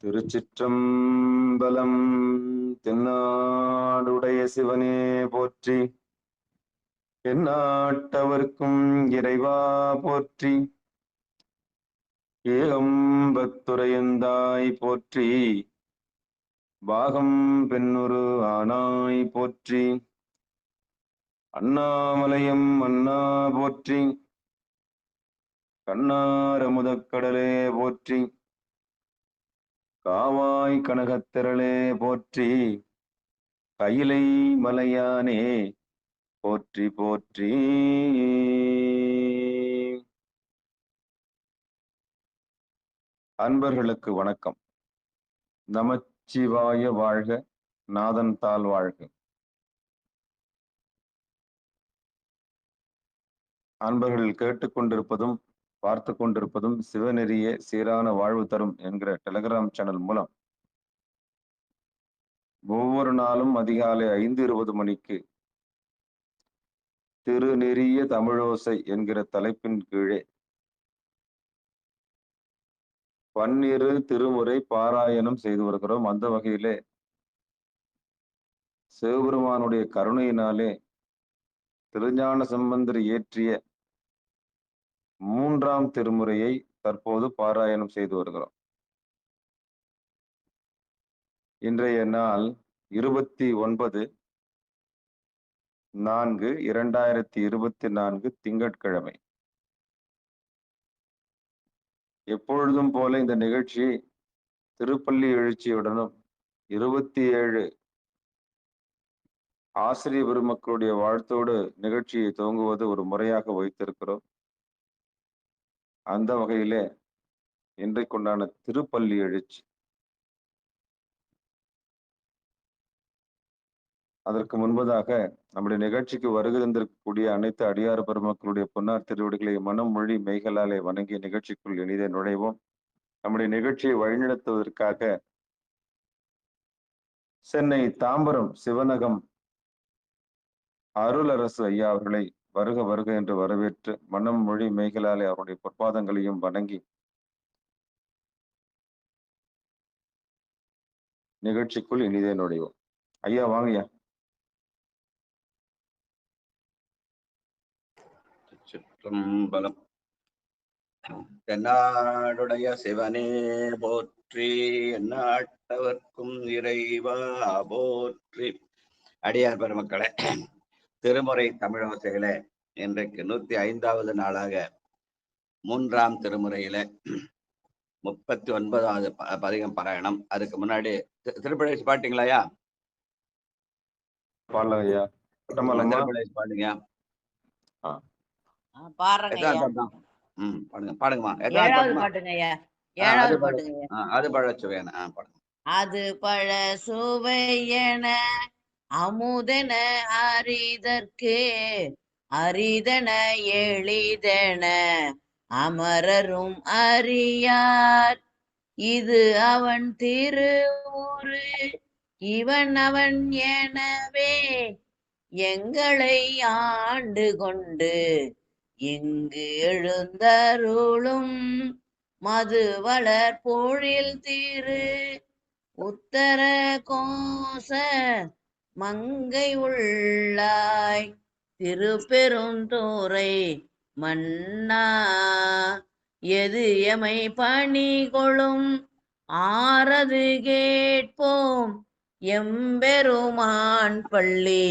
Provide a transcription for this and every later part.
திருச்சிற்றம்பலம். தென்னாடுடைய சிவனே போற்றி, எந்நாட்டவர்க்கும் இறைவா போற்றி, ஏகம்பத்துரையந்தாய் போற்றி, பாகம் பெண்ணுரு ஆனாய் போற்றி, அண்ணாமலையம் அண்ணா போற்றி, கண்ணாரமுதக்கடலே போற்றி, காவாய் கனகத்திரளே போற்றி, கையிலை மலையானே போற்றி போற்றி. அன்பர்களுக்கு வணக்கம். நமச்சிவாய வாழ்க, நாதன் தாள் வாழ்க. அன்பர்கள் கேட்டுக்கொண்டிருப்பதும் பார்த்து கொண்டிருப்பதும் சிவநெறிய சீரான வாழ்வு தரும் என்கிற டெலிகிராம் சேனல் மூலம் ஒவ்வொரு நாளும் அதிகாலை 5:20 மணிக்கு திருநெறிய தமிழோசை என்கிற தலைப்பின் கீழே பன்னிரு திருமுறை பாராயணம் செய்து வருகிறோம். அந்த வகையிலே சிவபெருமானுடைய கருணையினாலே திருஞான சம்பந்தர் இயற்றிய 3ஆம் திருமுறையை தற்போது பாராயணம் செய்து வருகிறோம். இன்றைய நாள் 29/4/2024 திங்கட்கிழமை. எப்பொழுதும் போல இந்த நிகழ்ச்சியை திருப்பள்ளி எழுச்சியுடனும் 27 ஆசிரிய பெருமக்களுடைய வாழ்த்தோடு நிகழ்ச்சியை துவங்குவது ஒரு முறையாக வைத்திருக்கிறோம். அந்த வகையிலே இன்றைக்குண்டான திருப்பள்ளி எழுச்சி. அதற்கு முன்பதாக நம்முடைய நிகழ்ச்சிக்கு வருகை தந்திருக்கக்கூடிய அனைத்து அடியார் பெருமக்களுடைய பொன்னார் திருவடிகளை மனம் மொழி மெய்களாலே வணங்கிய நிகழ்ச்சிக்குள் எளிதே நுழைவோம். நம்முடைய நிகழ்ச்சியை வழிநடத்துவதற்காக சென்னை தாம்பரம் சிவனகம் அருளரசு ஐயா அவர்களை வருக வருக என்று வரவேற்று மனம் மொழி மெய்களாலே அவருடைய பொற்பாதங்களையும் வணங்கி நிகழ்ச்சிக்குள் இனிதே நுழைவோம். ஐயா வாங்கய்யா. சிற்றம்பலம். தென்னாடுடைய சிவனே போற்றி, எந்நாட்டவர்க்கும் இறைவா போற்றி. அடியார் பெருமக்களே, திருமுறை தமிழோசையில இன்றைக்கு 105வது நாளாக 3ஆம் திருமுறையில 39வது பதிகம் பாராயணம். அதுக்கு முன்னாடி திருப்பழி பாட்டீங்களாயா? பாடலையா? திருப்பழி பாடுங்க. பாடுங்கம்மா. அது பழ சுவையன பாடுங்க. அது பழ சுவையன அமுதன அரிதற்கு அரிதன எளிதன அமரரும் அறியார். இது அவன் திருவுரு இவன் அவன் எனவே எங்களை ஆண்டு கொண்டு இங்கு எழுந்தருளும் மது வளர் பொழில் திரு உத்தர கோச மங்கை உள்ளாய் திருப்பெருந்துறை மன்னா. எது எமை பணி கொளும் ஆறது கேட்போம் எம்பெருமான் பள்ளி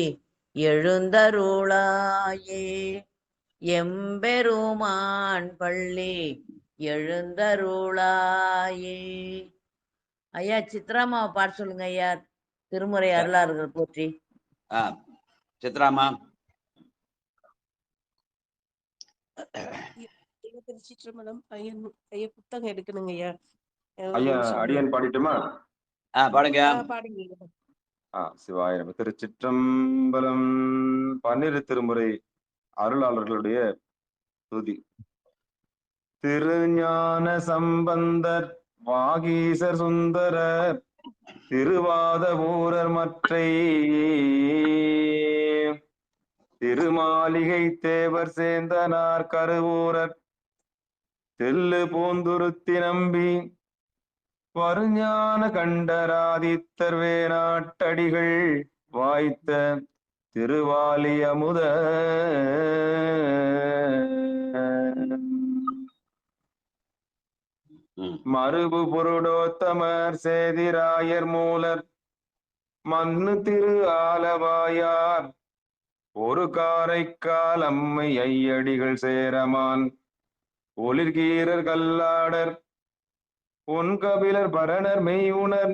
எழுந்தருளாயே. எம்பெருமான் பள்ளி எழுந்தருளாயே. ஐயா சித்ராமாவை பாட சொல்லுங்க ஐயா. திருமுறை அருளாளர்கள் போற்றி. சித்ராமா. திருச்சிற்றம்பலம். ஐயா புத்தகம் எடுக்கணுங்க ஐயா. ஐயா அடியன் பாடிட்டுமா? பாடுங்க. பாடுங்க. சிவாய நம. திருச்சிற்றம்பலம். 12 திருமுறை அருளாளர்களுடைய துதி. திருஞான சம்பந்தர் வாகீசர் சுந்தரர் திருவாத ஊரர் மற்றை திருமாளிகை தேவர் சேந்தனார் கருவூரர் தெல்லு பூந்துருத்தி நம்பி வருஞான கண்டராதித்தர் வேணாட்டடிகள் வாய்த்த திருவாலி அமுத மறுபு பொருடோத்தமர் சேதிராயர் மூலர் மண்ணு திரு ஆலவாயார் ஒரு காரைக்கால் அம்மை ஐயடிகள் சேரமான் ஒளிர்கீரர் கல்லாடர் பொன்கபிலர் பரணர் மெய்யுணர்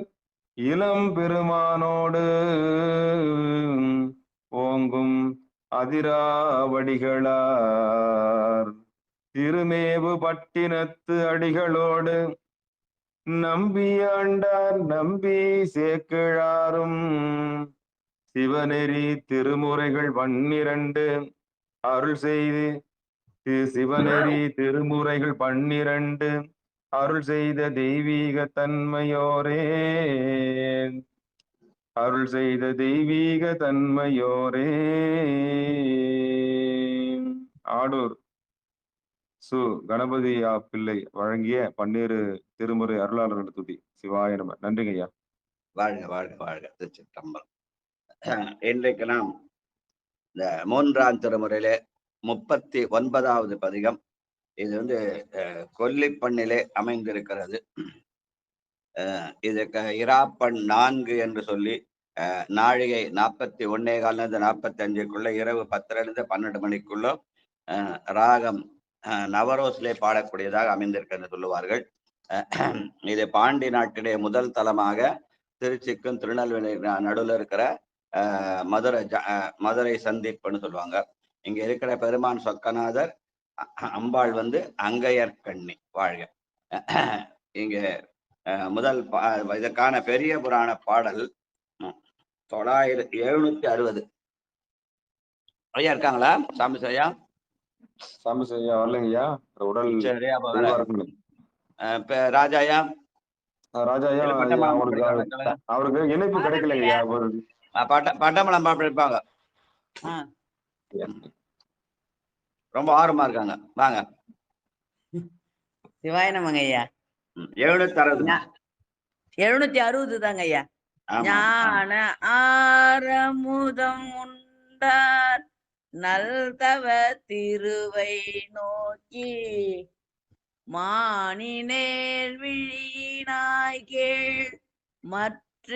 இளம் பெருமானோடு ஓங்கும் அதிராவடிகளார் திருமேவு பட்டினத்து அடிகளோடு நம்பியாண்டார் நம்பி சேக்கிழாரும் சிவநெறி திருமுறைகள் 12 அருள் செய்து சிவநெறி திருமுறைகள் 12 அருள் செய்த தெய்வீக தன்மையோரே அருள் செய்த தெய்வீக தன்மையோரே. ஆடூர் சு கணபதியா பிள்ளை வழங்கிய 12 திருமுறை அருளாளர்கள் துதி. சிவாய நம. நன்றிங்க ஐயா. வாழ்க வாழ்க வாழ்க. திருச்சிற்றம்பலம். இன்றைக்கு நாம் இந்த 3ஆம் திருமுறையிலே 39வது பதிகம். இது வந்து கொல்லிப்பண்ணிலே அமைந்திருக்கிறது. இதுக்கு இராப்பண் 4 என்று சொல்லி நாழிகை 41:15 45 இரவு 10 12 மணிக்குள்ள ராகம் நவரோஸ்லே பாடக்கூடியதாக அமைந்திருக்கிறது சொல்லுவார்கள். இது பாண்டி நாட்டிலே முதல் தலமாக திருச்சிக்கும் திருநெல்வேலி நடுவில் இருக்கிற மதுரை சந்திப்புன்னு சொல்லுவாங்க. இங்க இருக்கிற பெருமான் சொக்கநாதர், அம்பாள் வந்து அங்கையர்கண்ணி வாழ்க. இங்க முதல் இதற்கான பெரிய புராண பாடல் 760. ஐயா இருக்காங்களா? சாமிசையா சாமிசையா வரலைங்கய்யா, உடல் சரியா. ராஜாயா ராஜாயா அவருக்கு இணைப்பு கிடைக்கலைங்கய்யா. பட்டமளம் இருப்பாங்க, ரொம்ப ஆர்வமா இருக்காங்க. வாங்க. சிவாய நமங்க ஐயா. 760 தாங்க ஐயா. ஞான ஆரமுதம் உண்டார் நல்தவ திருவை நோக்கி மானினேர் விழியினாய் கேள் மற்ற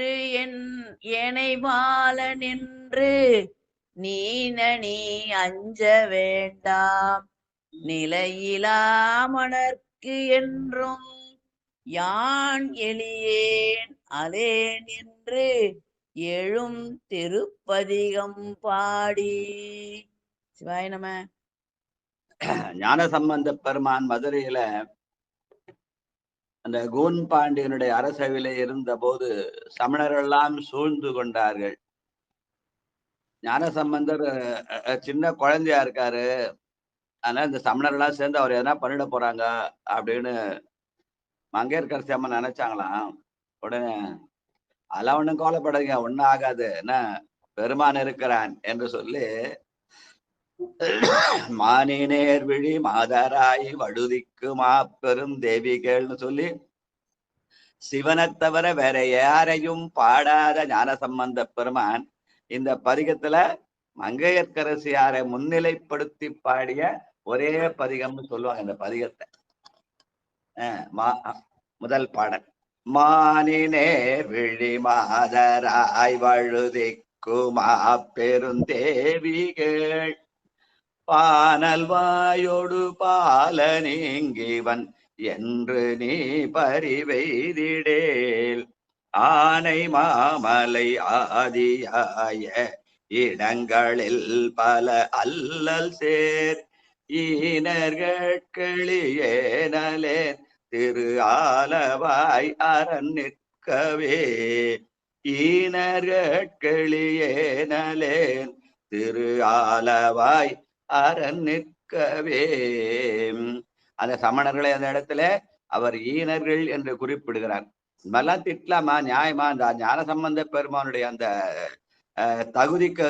எனை மால நின்று நீனி அஞ்ச வேண்டாம் நிலையிலா மணர்க்கு என்றும் யான் எளியேன் அலேன் என்று எழும் திருப்பதிகம் பாடி. சிவாய நம. ஞானசம்பந்த பெருமான் மதுரையில அந்த கூன் பாண்டியனுடைய அரசவையில இருந்த போது சமணர்கள் எல்லாம் சூழ்ந்து கொண்டார்கள். ஞானசம்பந்தர் சின்ன குழந்தையா இருக்காரு, அதனால இந்த சமணர்கள்லாம் சேர்ந்து அவர் எதனா பண்ணிட போறாங்க அப்படின்னு மங்கையர்கரசி அம்மா நினைச்சாங்களாம். உடனே அதெல்லாம் ஒண்ணும் கவலைப்படாதீங்க, ஒன்னும் ஆகாது, என்ன பெருமான் இருக்கிறான் என்று சொல்லி மானினேர் விழி மாதராய் வழுதிக்கு மாப்பெரும் தேவிகள்னு சொல்லி சிவனை தவிர வேற யாரையும் பாடாத ஞானசம்பந்த பெருமான் இந்த பதிகத்துல மங்கையர்கரசியாரை முன்னிலைப்படுத்தி பாடிய ஒரே பதிகம்னு சொல்லுவாங்க இந்த பதிகத்தை. முதல் பாடல் மானினேர் விழி மாதராய் வழுதிக்கு மாப்பெருந்தேவிகள் பானல் வாயோடு பால நீங்கிவன் என்று நீ பரிவெய்திடேல் ஆனை மாமலை ஆதியாய இடங்களில் பல அல்லல் சேர் ஈனர்களியேனலேன் திரு ஆலவாய் அரண் நிற்கவே ஈனர்களியேனலேன் திரு ஆலவாய் அரண் நிற்கவே. அந்த சமணர்களை அந்த இடத்துல அவர் ஈனர்கள் என்று குறிப்பிடுகிறார். இதெல்லாம் திட்டலாமா, நியாயமா? அந்த ஞானசம்பந்த பெருமானுடைய அந்த தகுதிக்கு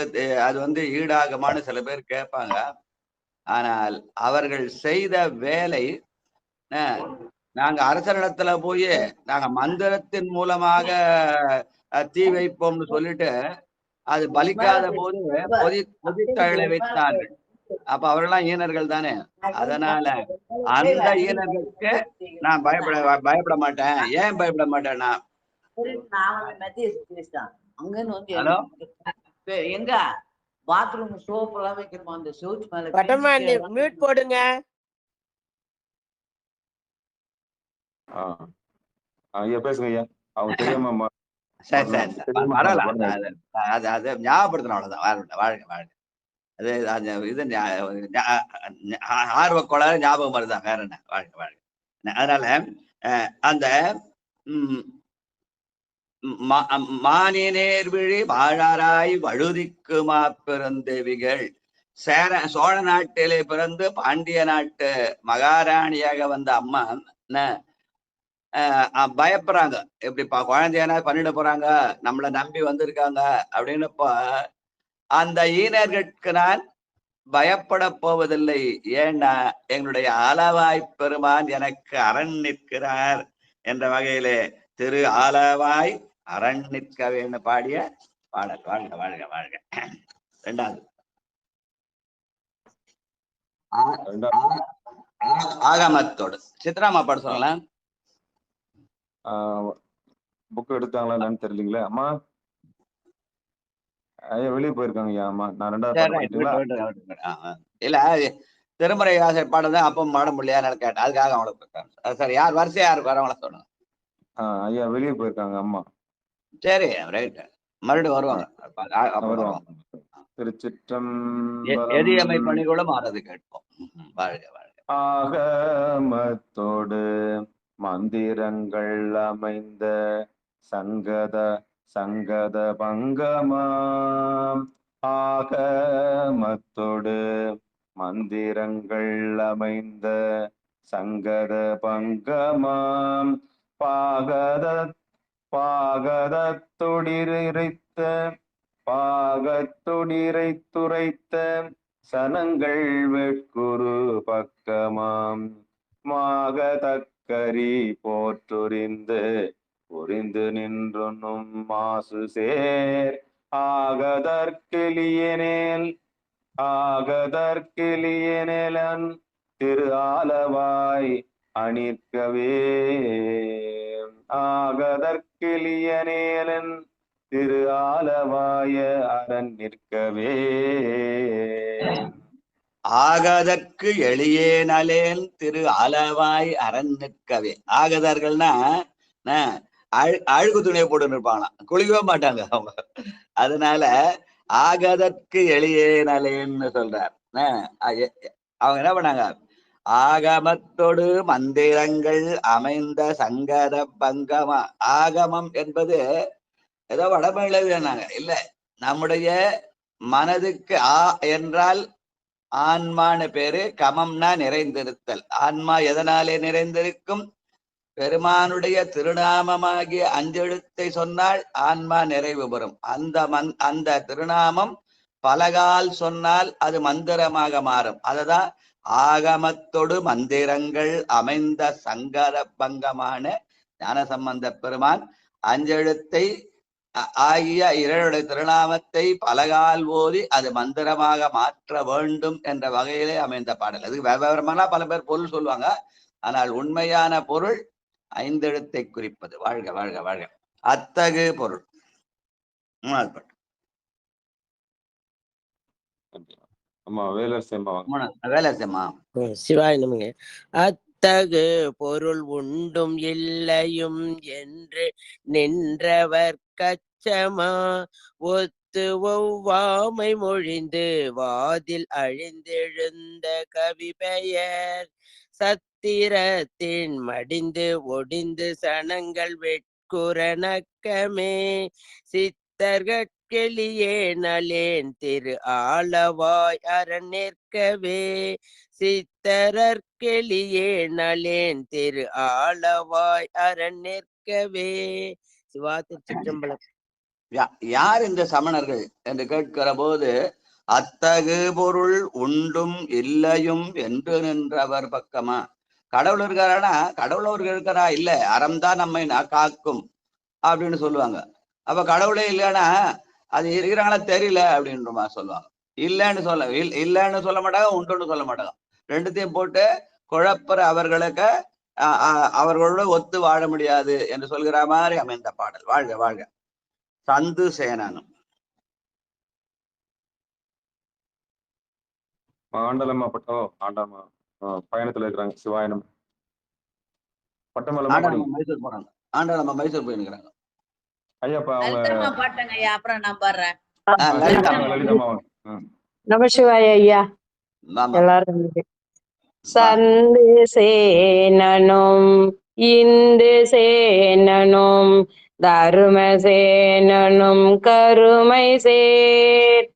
அது வந்து ஈடாகுமான்னு சில பேர் கேட்பாங்க. ஆனால் அவர்கள் செய்த வேலை நாங்க அரசரிடத்துல போய் நாங்க மந்திரத்தின் மூலமாக தீ வைப்போம்னு சொல்லிட்டு அது பலிக்காத போது கொதித்தழலை வைத்தார்கள். அப்ப அவர்கள்லாம் ஈனர்கள் தானே. அதனால அந்த ஈனர்களுக்கு நான் பயப்பட மாட்டேன். ஏன் பயப்பட மாட்டேன்னா, ஹலோ எங்க பாத்ரூம் சோப்பு எல்லாம் வைக்கிறோமா அந்த சோச்சு மேல பட்டம்மா மியூட் போடுங்க. ஐயா பேசுங்க ஐயா. அவங்க தெரியாம சரி பரவாயில்ல. அது ஞாபகப்படுத்தணும், அவ்வளவுதான். வாழ்க வாழ்க. அது இது ஆர்வ கோளாறு ஞாபகம் வருதான், வேற என்ன. வாழ்க வாழ்க. அதனால அந்த மானினேர் விழி வாழாராய் வழுதிக்குமா பிறந்தேவிகள் சோழ நாட்டிலே பிறந்து பாண்டிய நாட்டு மகாராணியாக வந்த அம்மா பயப்படுறாங்க. எப்படிப்பா குழந்தையான பண்ணிட போறாங்க, நம்மளை நம்பி வந்திருக்காங்க அப்படின்னு. அந்த ஈனர்களுக்கு நான் பயப்பட போவதில்லை. ஏன்னா எங்களுடைய ஆலவாய் பெருமான் எனக்கு அரண் நிற்கிறார் என்ற வகையிலே திரு ஆலவாய் அரண் நிற்கவேன்னு பாடிய பாடல். வாழ்க வாழ்க வாழ்க. ரெண்டாவது ஆகமத்தோடு சித்ராமா பாட சொல்லலாம். புக் எடுத்தாங்களா என்னன்னு தெரியலீங்களே. அம்மா ஐயா வெளியே போயிருக்காங்க ஐயா. அம்மா நான் ரெண்டாவது இல்ல திருமுறை ஆசிரியர் பாடதான் அப்ப பாட முடியாது கேட்டேன், அதுக்காக அவங்களுக்கு. சரி, யார் வரிசையா யாருக்கு வரவங்கள சொல்லுங்க. ஐயா வெளியே போயிருக்காங்க அம்மா. சரி ரைட், மறுபடியும் வருவாங்க. திருச்சிற்றம்பலம். எதியமை பணிகளும் ஆறது கேட்போம். வாழ்க வாழ்க. ஆகமத்தோடு மந்திரங்கள் அமைந்த சங்கத பங்கமாம். ஆகமத்தோடு மந்திரங்கள் அமைந்த சங்கத பங்கமாம். பாகத்துடிரைத்துரைத்த சனங்கள் வெட்குரு பக்கமாம். மாகதக்கரி போற்றுரிந்து நின்றும் மாசு சேர் ஆகதற்கிளியனேலன் திரு ஆலவாய் அணிற்கவே. ஆகதற்கிளியனேலன் திரு ஆலவாய அரண் நிற்கவே. ஆகதற்கு எளியே நலேன் திரு ஆலவாய் அரண் நிற்கவே. ஆகதர்கள்னா அழுகு துணியை போட்டு இருப்பாங்களாம், குளிக்கவே மாட்டாங்க அவங்க. அதனால ஆகதற்கு எளியே நலேன்னு சொல்றார். அவங்க என்ன பண்ணாங்க, ஆகமத்தோடு மந்திரங்கள் அமைந்த சங்கர பங்கமா. ஆகமம் என்பது ஏதோ வடமொழியில வேணாங்க இல்ல, நம்முடைய மனதுக்கு ஆ என்றால் ஆன்மான்னு பேரு, கமம்னா நிறைந்திருத்தல். ஆன்மா எதனாலே நிறைந்திருக்கும்? பெருமானுடைய திருநாமமாகிய அஞ்செழுத்தை சொன்னால் ஆன்மா நிறைவு பெறும். அந்த திருநாமம் பலகால் சொன்னால் அது மந்திரமாக மாறும். அததான் ஆகமத்தொடு மந்திரங்கள் அமைந்த சங்கர பங்கமான ஞானசம்பந்த பெருமான் அஞ்செழுத்தை ஆகிய இறைவனுடைய திருநாமத்தை பலகால் ஓதி அது மந்திரமாக மாற்ற வேண்டும் என்ற வகையிலே அமைந்த பாடல். அதுக்கு விவரமெல்லாம் பல பேர் பொருள் சொல்லுவாங்க, ஆனால் உண்மையான பொருள் ஐந்தெழுத்தை குறிப்பது. வாழ்க வாழ்க வாழ்க. அத்தகு பொருள். சிவாய் நமங்க. அத்தகு பொருள் உண்டும் இல்லையும் என்று நின்றவர் கச்சமா ஒத்து ஒவ்வாமை மொழிந்து வாதில் அழிந்தெழுந்த கவி பெயர் சத்திரத்தின் மடிந்து ஒடிந்து சனங்கள் வெட்குறனக்கமே. சித்தர்கட்கெளியே நலேன் திரு ஆலவாய் அரண் நிற்கவே. சித்தரற்கெளியே நலேன் திரு ஆலவாய் அரண் நிற்கவே. சிவா திருச்சிற்றம்பலம். யார் இந்த சமணர்கள் என்று கேட்கிற போது அத்தகு பொருள் உண்டும் இல்லையும் என்று நின்றவர் பக்கமா. கடவுள் இருக்காரானா கடவுள் இருக்கிறா இல்ல, அறம்தான் நம்மை காக்கும் அப்படின்னு சொல்லுவாங்க. அப்ப கடவுளே இல்லைன்னா அது இருக்கிறாங்களா தெரியல அப்படின்ற சொல்லுவாங்க. இல்லைன்னு சொல்ல மாட்டாங்க, உண்டுன்னு சொல்ல மாட்டாங்க. ரெண்டுத்தையும் போட்டு குழப்பற அவர்களுக்கு அவர்களோட ஒத்து வாழ முடியாது என்று சொல்கிற மாதிரி அமைந்த பாடல். வாழ்க வாழ்க சந்து சேனனும். ஆண்டலம்மா பட்டம் ஆண்டாமா பயணத்துல இருக்கிறாங்க. சிவாயனம் பட்டமல்லமா பணி. மைசூர் போறாங்க. ஆண்டாளம்மா மைசூர் போயிருக்கிறாங்க. ஐயா இப்ப அவங்க லலிதம்மா பாட்டுங்க ஐயா, அப்புறம் நான் பாடுறேன். லலிதம்மா. நமசிவாய ஐயா. எல்லாரும் சந்து சேனனும் இந்து சேனனும் தரும சேனனும் கருமை சேர்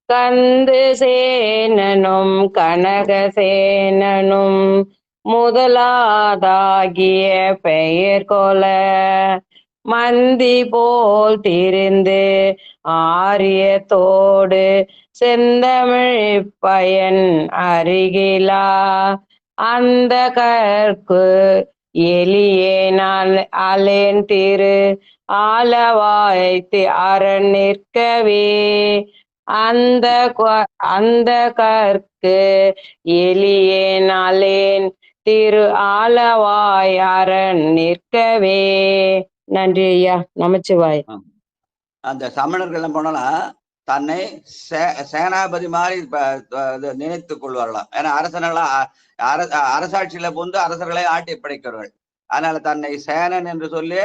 கந்து சேனனும் கனக சேனனும் முதலாதாகிய பெயர் கொல மந்தி போல் திரிந்து ஆரியத்தோடு செந்தமிழ் பயன் அருகிலா அந்த கற்கு எளியேனால் அலேன் திரு ஆலவாய்த்து அரண் நிற்கவே அந்த கற்கு எளியேனாலேன் திரு ஆலவாய் அரண் நிற்கவே. நன்றி ஐயா. நமச்சிவாய். அந்த சமணர்கள் என்ன பண்ணலாம், தன்னை சேனாபதி மாதிரி நினைத்துக் கொள்வார்களாம். ஏன்னா அரசாட்சியில புந்து அரசர்களை ஆட்டி படைக்கிறவர்கள். அதனால தன்னை சேனன் என்று சொல்லி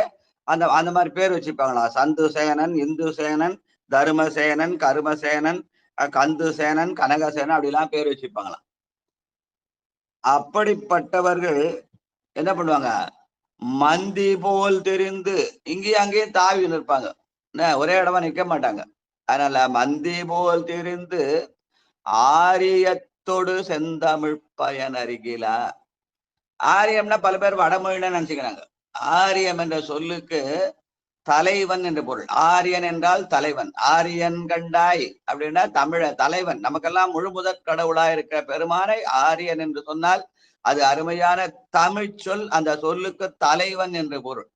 அந்த மாதிரி பேர் வச்சுப்பாங்களாம். சந்து சேனன், இந்து சேனன், தருமசேனன், கருமசேனன், கந்து சேனன், கனகசேனன் அப்படிலாம் பேர் வச்சுப்பாங்களாம். அப்படிப்பட்டவர்கள் என்ன பண்ணுவாங்க, மந்தி போல் தெரிந்து இங்கேயும் அங்கேயும் தாவி நிற்பாங்க. ஒரே இடமா நிக்க மாட்டாங்க. அதனால மந்தி போல் தெரிந்து ஆரியத்தோடு செந்தமிழ் பயன் அருகிலா. ஆரியம்னா பல பேர் வடமொழின்னு நினைச்சுக்கிறாங்க. ஆரியம் என்ற சொல்லுக்கு தலைவன் என்று பொருள். ஆரியன் என்றால் தலைவன். ஆரியன் கண்டாய் அப்படின்னா தமிழ தலைவன். நமக்கெல்லாம் முழு முதற் கடவுளா இருக்கிற பெருமானை ஆரியன் என்று சொன்னால் அது அருமையான தமிழ் சொல். அந்த சொல்லுக்கு தலைவன் என்று பொருள்.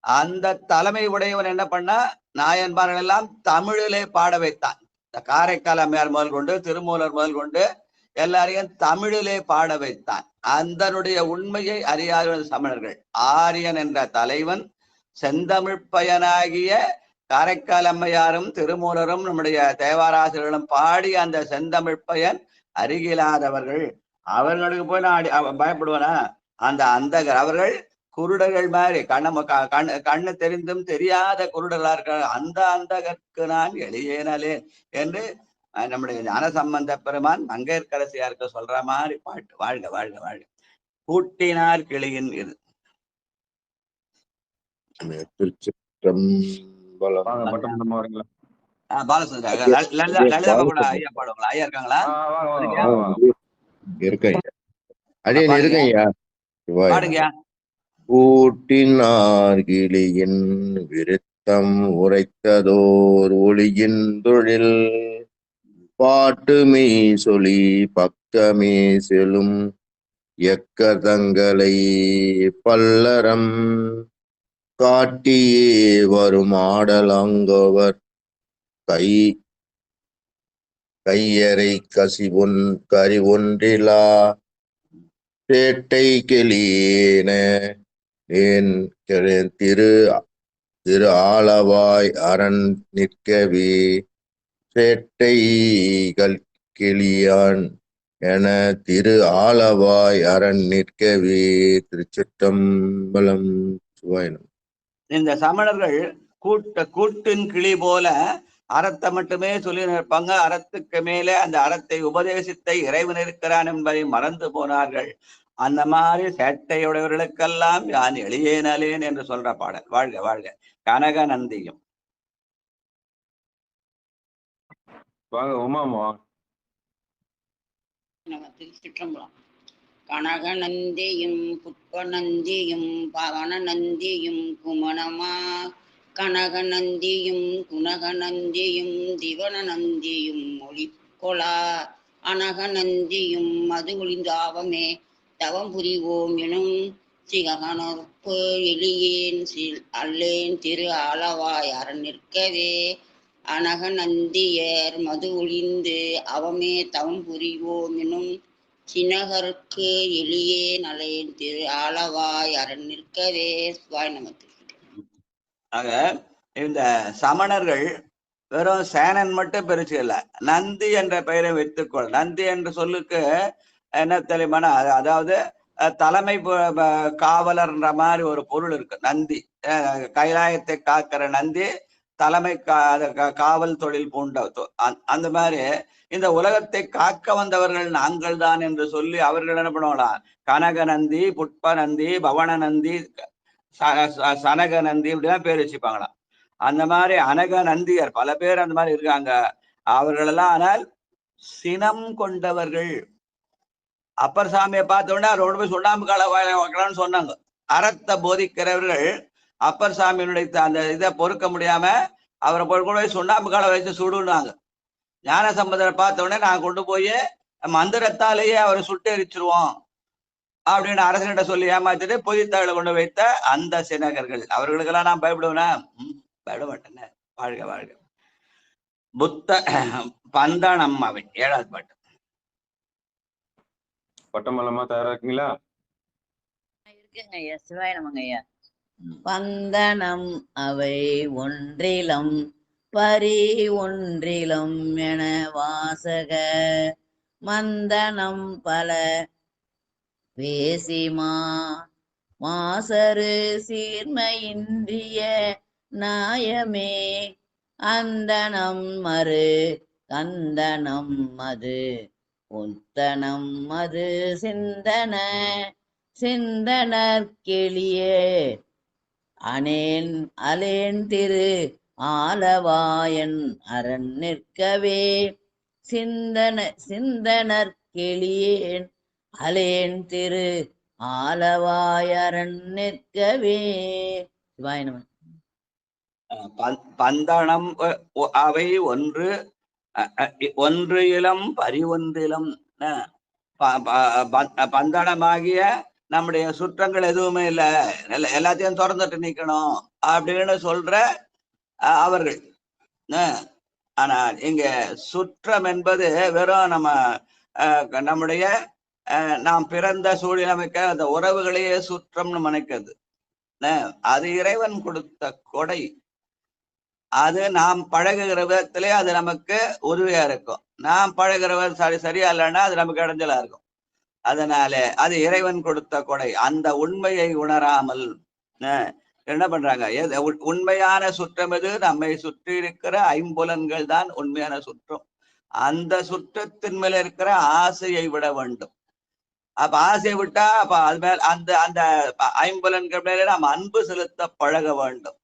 அந்த தலைமை உடையவன் என்ன பண்ணா, நாயன்மார்கள் எல்லாம் தமிழிலே பாட வைத்தான். இந்த காரைக்கால் அம்மையார் முதல் கொண்டு திருமூலர் முதல் கொண்டு எல்லாரையும் தமிழிலே பாட வைத்தான். அதனுடைய உண்மையை அறியாத சமணர்கள். ஆரியன் என்ற தலைவன் செந்தமிழ் பயனாகிய காரைக்கால் அம்மையாரும் திருமூலரும் நம்முடைய தேவாராசிரியர்களும் பாடி அந்த செந்தமிழ் பயன் அருகிலாதவர்கள். அவர்களுக்கு போய் நான் பயப்படுவேனா? அந்த அவர்கள் குருடர்கள் மாதிரி கண்ணு தெரிந்தும் தெரியாத குருடர்களா இருக்க. அந்த நான் எளியேனலே என்று நம்முடைய ஞானசம்பந்த பெருமான் மங்கையர்க்கரசியாருக்கு சொல்ற மாதிரி பாட்டு. வாழ்க வாழ்க வாழ்க. கூட்டினார் கிளியின் இது. லலிதா ஐயா பாடுவாங்களா? ஐயா இருக்காங்களா? பாடுங்க. கூட்டினார் கிளியின் விருத்தம் உரைத்ததோர் ஒளியின் தொழில் பாட்டுமே சொல்லி பக்கமே செல்லும் எக்கதங்களை பல்லரம் காட்டியே வரும் ஆடலாங்கவர் கையறை கரி ஒன்றிலா சேட்டை கெளியேன ஏன் திரு ஆலவாய் அரண் நிற்கவே சேட்டைகள் கிளியான் என திரு ஆலவாய் அரண் நிற்கவே. திருச்சிற்றம்பலம். சிவாயனம். இந்த சமணர்கள் கூட்டின் கிளி போல அறத்தை மட்டுமே சொல்லி நிற்பாங்க. அறத்துக்கு மேலே அந்த அறத்தை உபதேசித்த இறைவன் இருக்கிறான் என்பதை மறந்து போனார்கள். அந்த மாதிரி சேட்டையுடையவர்களுக்கெல்லாம் யான் எளியேனலேன் என்று சொல்ற பாடல். வாழ்க வாழ்க. கனக நந்தியும். திருச்சிற்றம்பலம். கனக நந்தியும் புட்ப நந்தியும் பவன நந்தியும் குமணமா கனக நந்தியும் குணக நந்தியும் திவன நந்தியும் மொழிக்கொளா அனக நந்தியும் மது ஒளிந்தாவமே தவம் புரிவோம் எனும் சிககனொற்பு எளியேன் அல்லேன் திரு ஆலவாய் அரண் நிற்கவே அனக நந்தியர் மது ஒளிந்து அவமே தவம் புரிவோம் எனும் சினகருக்கு எளியே நலேன் திரு ஆலவாய் அரண் நிற்கவே. சிவாய் நமக்கு. ஆக இந்த சமணர்கள் வெறும் சேனன் மட்டும் பிரிச்சுக்கல, நந்தி என்ற பெயரை வைத்துக்கொள். நந்தி என்ற சொல்லுக்கு என்ன தெரியுமான, அதாவது தலைமை காவலர்ன்ற மாதிரி ஒரு பொருள் இருக்கு. நந்தி கைலாயத்தை காக்கிற நந்தி, தலைமை காவல் தொழில் பூண்ட அந்த மாதிரி இந்த உலகத்தை காக்க வந்தவர்கள் நாங்கள் தான் என்று சொல்லி அவர்கள் என்ன பண்ணுவாங்களா, கனக நந்தி, புட்ப நந்தி, பவன நந்தி, சனக நந்தி இப்படிதான் பேர் வச்சுப்பாங்களாம். அந்த மாதிரி அனக நந்தியர் பல பேர் அந்த மாதிரி இருக்காங்க. அவர்களெல்லாம் ஆனால் சினம் கொண்டவர்கள். அப்பர் சாமியை பார்த்த உடனே அவரோட போய் சுண்ணாம்பு கால வைக்கலாம்னு சொன்னாங்க. அறத்தை போதிக்கிறவர்கள் அப்பர் சாமியினுடைய அந்த இதை பொறுக்க முடியாம அவரை போய் சுண்ணாம்பு கால வச்சு சுடுனாங்க. ஞான சம்பந்தரை பார்த்த உடனே நான் கொண்டு போய் மந்திரத்தாலேயே அவரை சுட்டெரிச்சிருவோம் அப்படின்னு அரசனிட சொல்லி ஏமாத்திட்டு பொய்த்தாளை கொண்டு வைத்த அந்த சினகர்கள். அவர்களுக்கெல்லாம் நான் பயப்படுவேனா? பயப்பட மாட்டேன்னு. வாழ்க வாழ்க. புத்த பந்தனம் அவை 7வது பாட்டு. பட்டமல்லமா தயாரா இருக்கீங்களா? இருக்குங்க ஐயா. சிவாய நமங்க ஐயா. பந்தனம் அவை ஒன்றிலம் பரி ஒன்றிலம் என வாசக மந்தனம் பல பேசிமா மாசரு சீர்மையின்றிய நாயமே அந்தனம் மறு கந்தனம் மது உத்தனம் மது சிந்தன சிந்தனர் கிளியே அலேன் திரு ஆலவாயன் அரண் நிற்கவே சிந்தனர் கிளியேன் அலேன் திரு ஆலவாய் அரண் நிற்கவே. சிவாய நம. பந்தனம் அவை ஒன்று இளம் பரிவொன்றிலம். பந்தனமாகிய நம்முடைய சுற்றங்கள் எதுவுமே இல்லை, எல்லாத்தையும் திறந்துட்டு நிக்கணும் அப்படின்னு சொல்ற அவர்கள். ஆனால் இங்க சுற்றம் என்பது வெறும் நம்முடைய நாம் பிறந்த சூழ்நிலைமைக்க அந்த உறவுகளையே சுற்றம்னு நினைக்கிறது. அது இறைவன் கொடுத்த கொடை. அது நாம் பழகுகிற விதத்திலே அது நமக்கு உதவியா இருக்கும். நாம் பழகுற சரியா இல்லைன்னா அது நமக்கு இடைஞ்சலா இருக்கும். அதனால அது இறைவன் கொடுத்த கொடை. அந்த உண்மையை உணராமல் என்ன பண்றாங்க? உண்மையான சுற்றம் எது? நம்மை சுற்றி இருக்கிற ஐம்புலன்கள் தான் உண்மையான சுற்றம். அந்த சுற்றத்தின் மேல இருக்கிற ஆசையை விட வேண்டும். அப்ப ஆசையை விட்டா அப்ப அது மேல அந்த அந்த ஐம்புலன்கள் மேல நாம் அன்பு செலுத்த பழக வேண்டும்.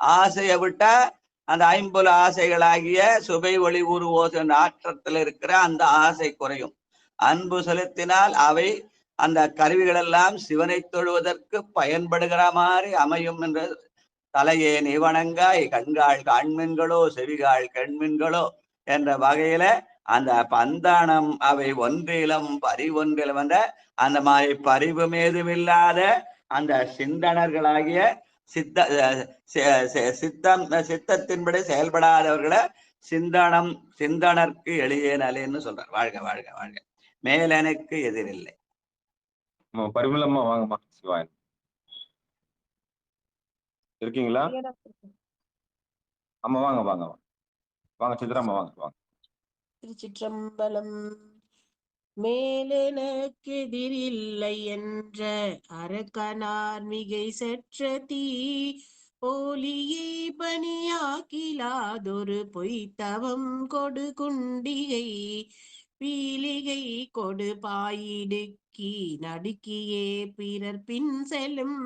ஆசையை விட்டா அந்த ஐம்புல ஆசைகளாகிய சுபை ஒளி உருவோச நாற்றத்தில் இருக்கிற அந்த ஆசை குறையும். அன்பு செலுத்தினால் அவை அந்த கருவிகள் எல்லாம் சிவனை தொழுவதற்கு பயன்படுகிற மாதிரி அமையும் என்று தலையே நீ வணங்காய் கண்காள் காண்மீன்களோ செவிகாள் கண்மீன்களோ என்ற வகையில அந்த பந்தானம் அவை ஒன்றிலும் பரிவொன்றிலும் என்ற அந்த மாதிரி பரிவுமேதுமில்லாத அந்த சிந்தனர்களாகிய சித்தத்தின்படி செயல்படாதவர்களை சிந்தனர்க்கு எளிய நலேன்னு சொல்றார். வாழ்க வாழ்க வாழ்க. மேலனுக்கு எதிரில்லை. பரிமளம்மா வாங்கம்மா. சிவாயன் இருக்கீங்களா? ஆமா வாங்க வாங்க வாங்க. சித்ராம்மா வாங்க வாங்க. திருச்சிற்றம்பலம். மேலெனக்கு எதிரில்லை என்ற அரக்கனார் மிகை சற்ற தீ போலியை பணியாக்கிலாதொரு பொய்த்தவம் கொடு குண்டிகை பீலிகை கொடு பாயிடுக்கி நடுக்கியே பிறர் பின் செல்லும்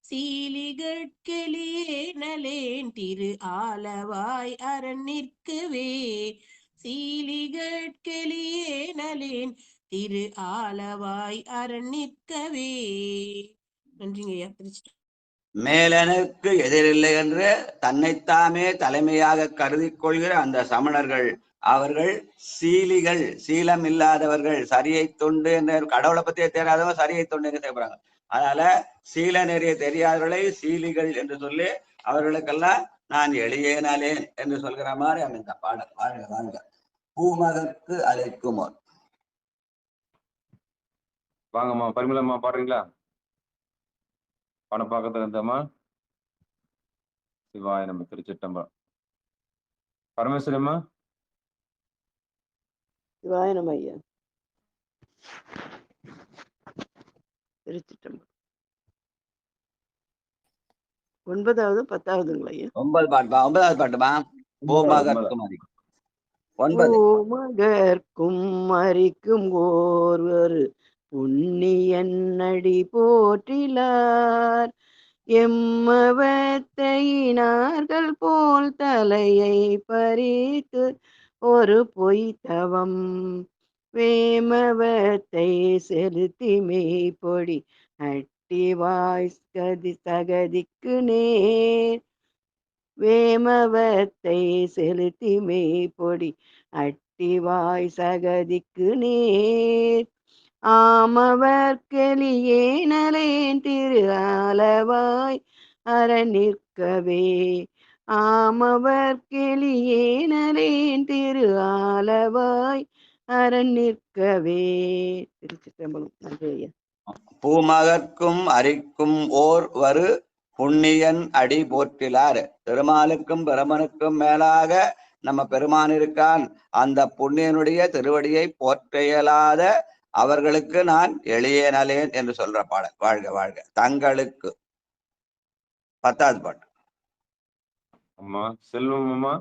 சீலிகட்கெளியே நலேன் திரு ஆலவாய் அரண் நிற்கவே சீலிகட்கெளியே நலேன் திரு ஆலவாய் அரண் நிற்கவே. நன்றிங்க ஐயா. மேலனுக்கு எதிரில்லை என்று தன்னைத்தாமே தலைமையாக கருதி கொள்கிற அந்த சமணர்கள் அவர்கள் சீலிகள், சீலம் இல்லாதவர்கள், சரியை தொண்டு என்று கடவுளை பத்தியே தெரியாதவங்க சரியை தொண்டு என்று செய்யப்படுறாங்க. அதனால சீல நெறிய தெரியாதவர்களை சீலிகள் என்று சொல்லி அவர்களுக்கெல்லாம் நான் எளியேனாலேன் என்று சொல்கிற மாதிரி அமைந்த பாடல். வாழ்க வாழ்க. பூமகற்கு அழைக்குமோ. வாங்கம்மா பரிமளம்மா, பாடுறீங்களா? பணப்பாக்கத்துல இருந்தம்மா. சிவாய நம்ம திருச்சிட்டம்பரம். பரமேஸ்வரம்மா. சிவாய நம ஐயா. திருச்சிட்டம்பரம். 9வது 10வதுங்களா ஐயா? 9 பாட்டுமா? 9வது பாட்டுமா? பூமகற்கும் அரிக்கும் 9. பூமகற்கும் அரிக்கும் ஓர்வர் புண்ணியன் அடி போற்றிலார் எம்மவத்தையினார்கள் போல் தலையை பறித்து ஒரு பொய்த்தவம் வேமவத்தை செலுத்தி மெய்ப்பொடி அட்டி வாய்ஸ்கதி சகதிக்கு நேர் வேமவத்தை செலுத்தி மெய்ப்பொடி அட்டி வாய் சகதிக்கு நேர் ஆமவர் கெளியேனலேன் திரு ஆலவாய் அற நிற்கவே ஆமவர் கெளியேனலேன் திரு ஆலவாய் அற நிற்கவே. திருச்சிற்றம்பலம். நன்றி ஐயா. பூமகற்கும் அரிக்கும் ஓர் வரு புண்ணியன் அடி போற்றிலார். பெருமானுக்கும் பிரமனுக்கும் மேலாக நம்ம பெருமான் இருக்கான். அந்த புண்ணியனுடைய திருவடியை போற்ற இயலாத அவர்களுக்கு நான் எளியேனலேன் என்று சொல்ற பாடல். வாழ்க வாழ்க. தங்களுக்கு 10வது பாட்டு. அம்மா செல்வம் அம்மா.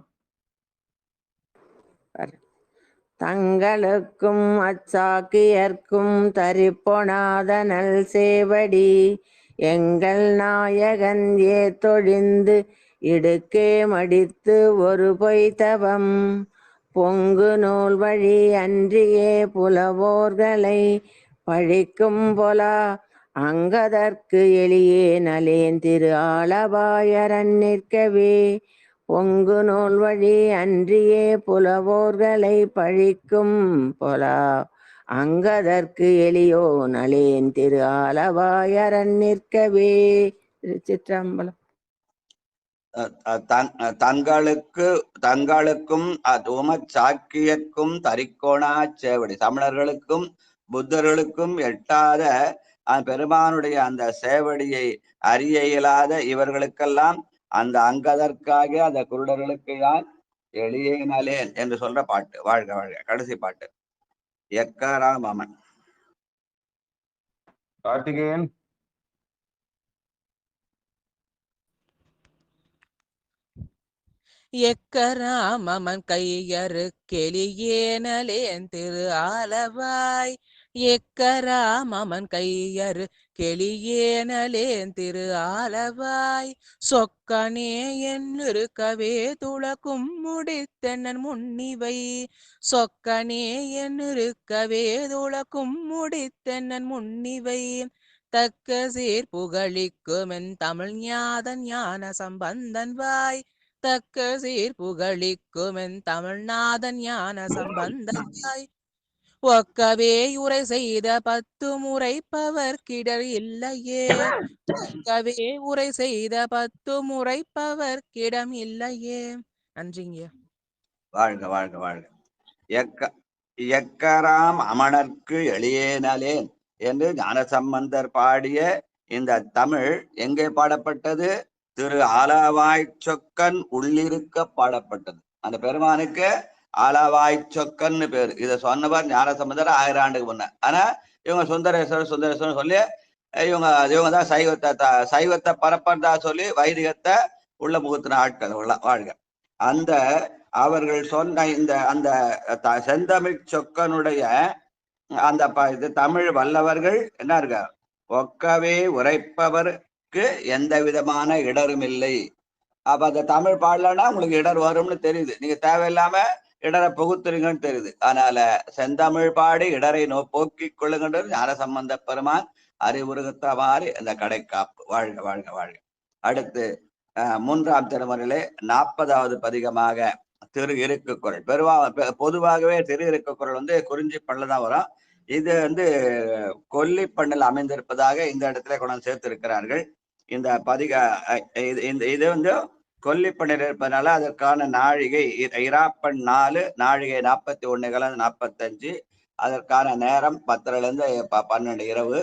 தங்களுக்கும் அச்சாக்கியர்க்கும் தரிப்பொணாத நல் சேவடி எங்கள் நாயகன் ஏத்தொழிந்து இடுக்கே மடித்து ஒரு பொய்த்தவம் பொங்கு நூல் வழி அன்றியே புலவோர்களை பழிக்கும் பொலா அங்கதற்கு எளியே நலேன் திரு ஆலவாயரன் நிற்கவே பொங்கு நூல் வழி அன்றியே புலவோர்களை பழிக்கும் பொலா அங்கதற்கு எளியோ நலேன் திரு ஆலவாயரன் நிற்கவே. திருச்சிற்றம்பலம். தங்களுக்கும் சாக்கியர்க்கும் தரிக்கோணா சேவடி. தமிழர்களுக்கும் புத்தர்களுக்கும் எட்டாத பெருமானுடைய அந்த சேவடியை அறிய இயலாத இவர்களுக்கெல்லாம் அந்த அங்கதற்காக அந்த குருடர்களுக்கு யான் எளியேனலேன் என்று சொல்ற பாட்டு. வாழ்க வாழ்க. கடைசி பாட்டு. எக்கராமன். கார்த்திகேயன். எக்கராமன் கையறு கெளியேனலேன் திரு ஆலவாய் எக்கராமன் கையறு கெளியேனலேன் திரு ஆலவாய் சொக்கனே என்னிருக்கவே துளக்கும் முடித்தென்னன் முன்னிவை சொக்கனே என்னிருக்கவே துளக்கும் முடித்தென்னன் முன்னிவை தக்க சீர் புகழிக்குமென் தமிழ் ஞாதன் ஞான சம்பந்தன் வாய் தக்க சீர் புகழிக்குமென் தமிழ்நாதன் ஞான சம்பந்தன் வாய் ஒக்கவே உரை செய்த 10 முறைப்பவர் கிடர் இல்லையே ஒக்கவே உரை செய்த 10 முறைப்பவர் கிடம் இல்லையே. நன்றிங்க. வாழ்க வாழ்க வாழ்க. எக்கராம் அமணர்க்கு எளியேனலேன் என்று ஞானசம்பந்தர் பாடிய இந்த தமிழ் எங்கே பாடப்பட்டது? திரு ஆலவாய் சொக்கன் உள்ளிருக்க பாடப்பட்டது. அந்த பெருமானுக்கு ஆலவாய் சொக்கன்னு பேரு. இதை சொன்னவர் ஞானசம்பந்தர் 1000 ஆண்டுக்கு முன்ன. ஆனா இவங்க சுந்தரேஸ்வரர் சொல்லி இவங்க தான் சைவத்தை பரப்பறதா சொல்லி வைதிகத்தை உள்ள முகத்தின ஆட்கள் வாழ்க. அந்த அவர்கள் சொன்ன இந்த அந்த செந்தமிழ் சொக்கனுடைய அந்த தமிழ் வல்லவர்கள் என்ன இருக்க ஒக்கவே உரைப்பவருக்கு எந்த விதமான இடரும் இல்லை. அப்ப அந்த தமிழ் பாடலன்னா உங்களுக்கு இடர் வரும்னு தெரியுது. நீங்க தேவையில்லாம இடரை புகுத்துறீங்கன்னு தெரியுது. அதனால செந்தமிழ் பாடி இடரை போக்கிக் கொள்ளுங்கன்றது ஞானசம்பந்த பெருமான் அறிவுறுத்த மாதிரி அந்த கடை காப்பு. வாழ்க வாழ்க வாழ்க. அடுத்து 3ஆம் திருமுறையிலே 40வது பதிகமாக திரு இருக்கு குரல். பொதுவாகவே திரு இருக்கு குரல் வந்து குறிஞ்சி பண்ணல தான் வரும். இது வந்து கொல்லி பண்ணில் அமைந்திருப்பதாக இந்த இடத்துல கொண்டு சேர்த்து இருக்கிறார்கள். இந்த இது வந்து கொல்லி பண்ணில் இருப்பதனால அதற்கான நாழிகை இராப்பண் 4, நாழிகை 41 கலந்து 45. அதற்கான நேரம் 10லிருந்து 12 இரவு.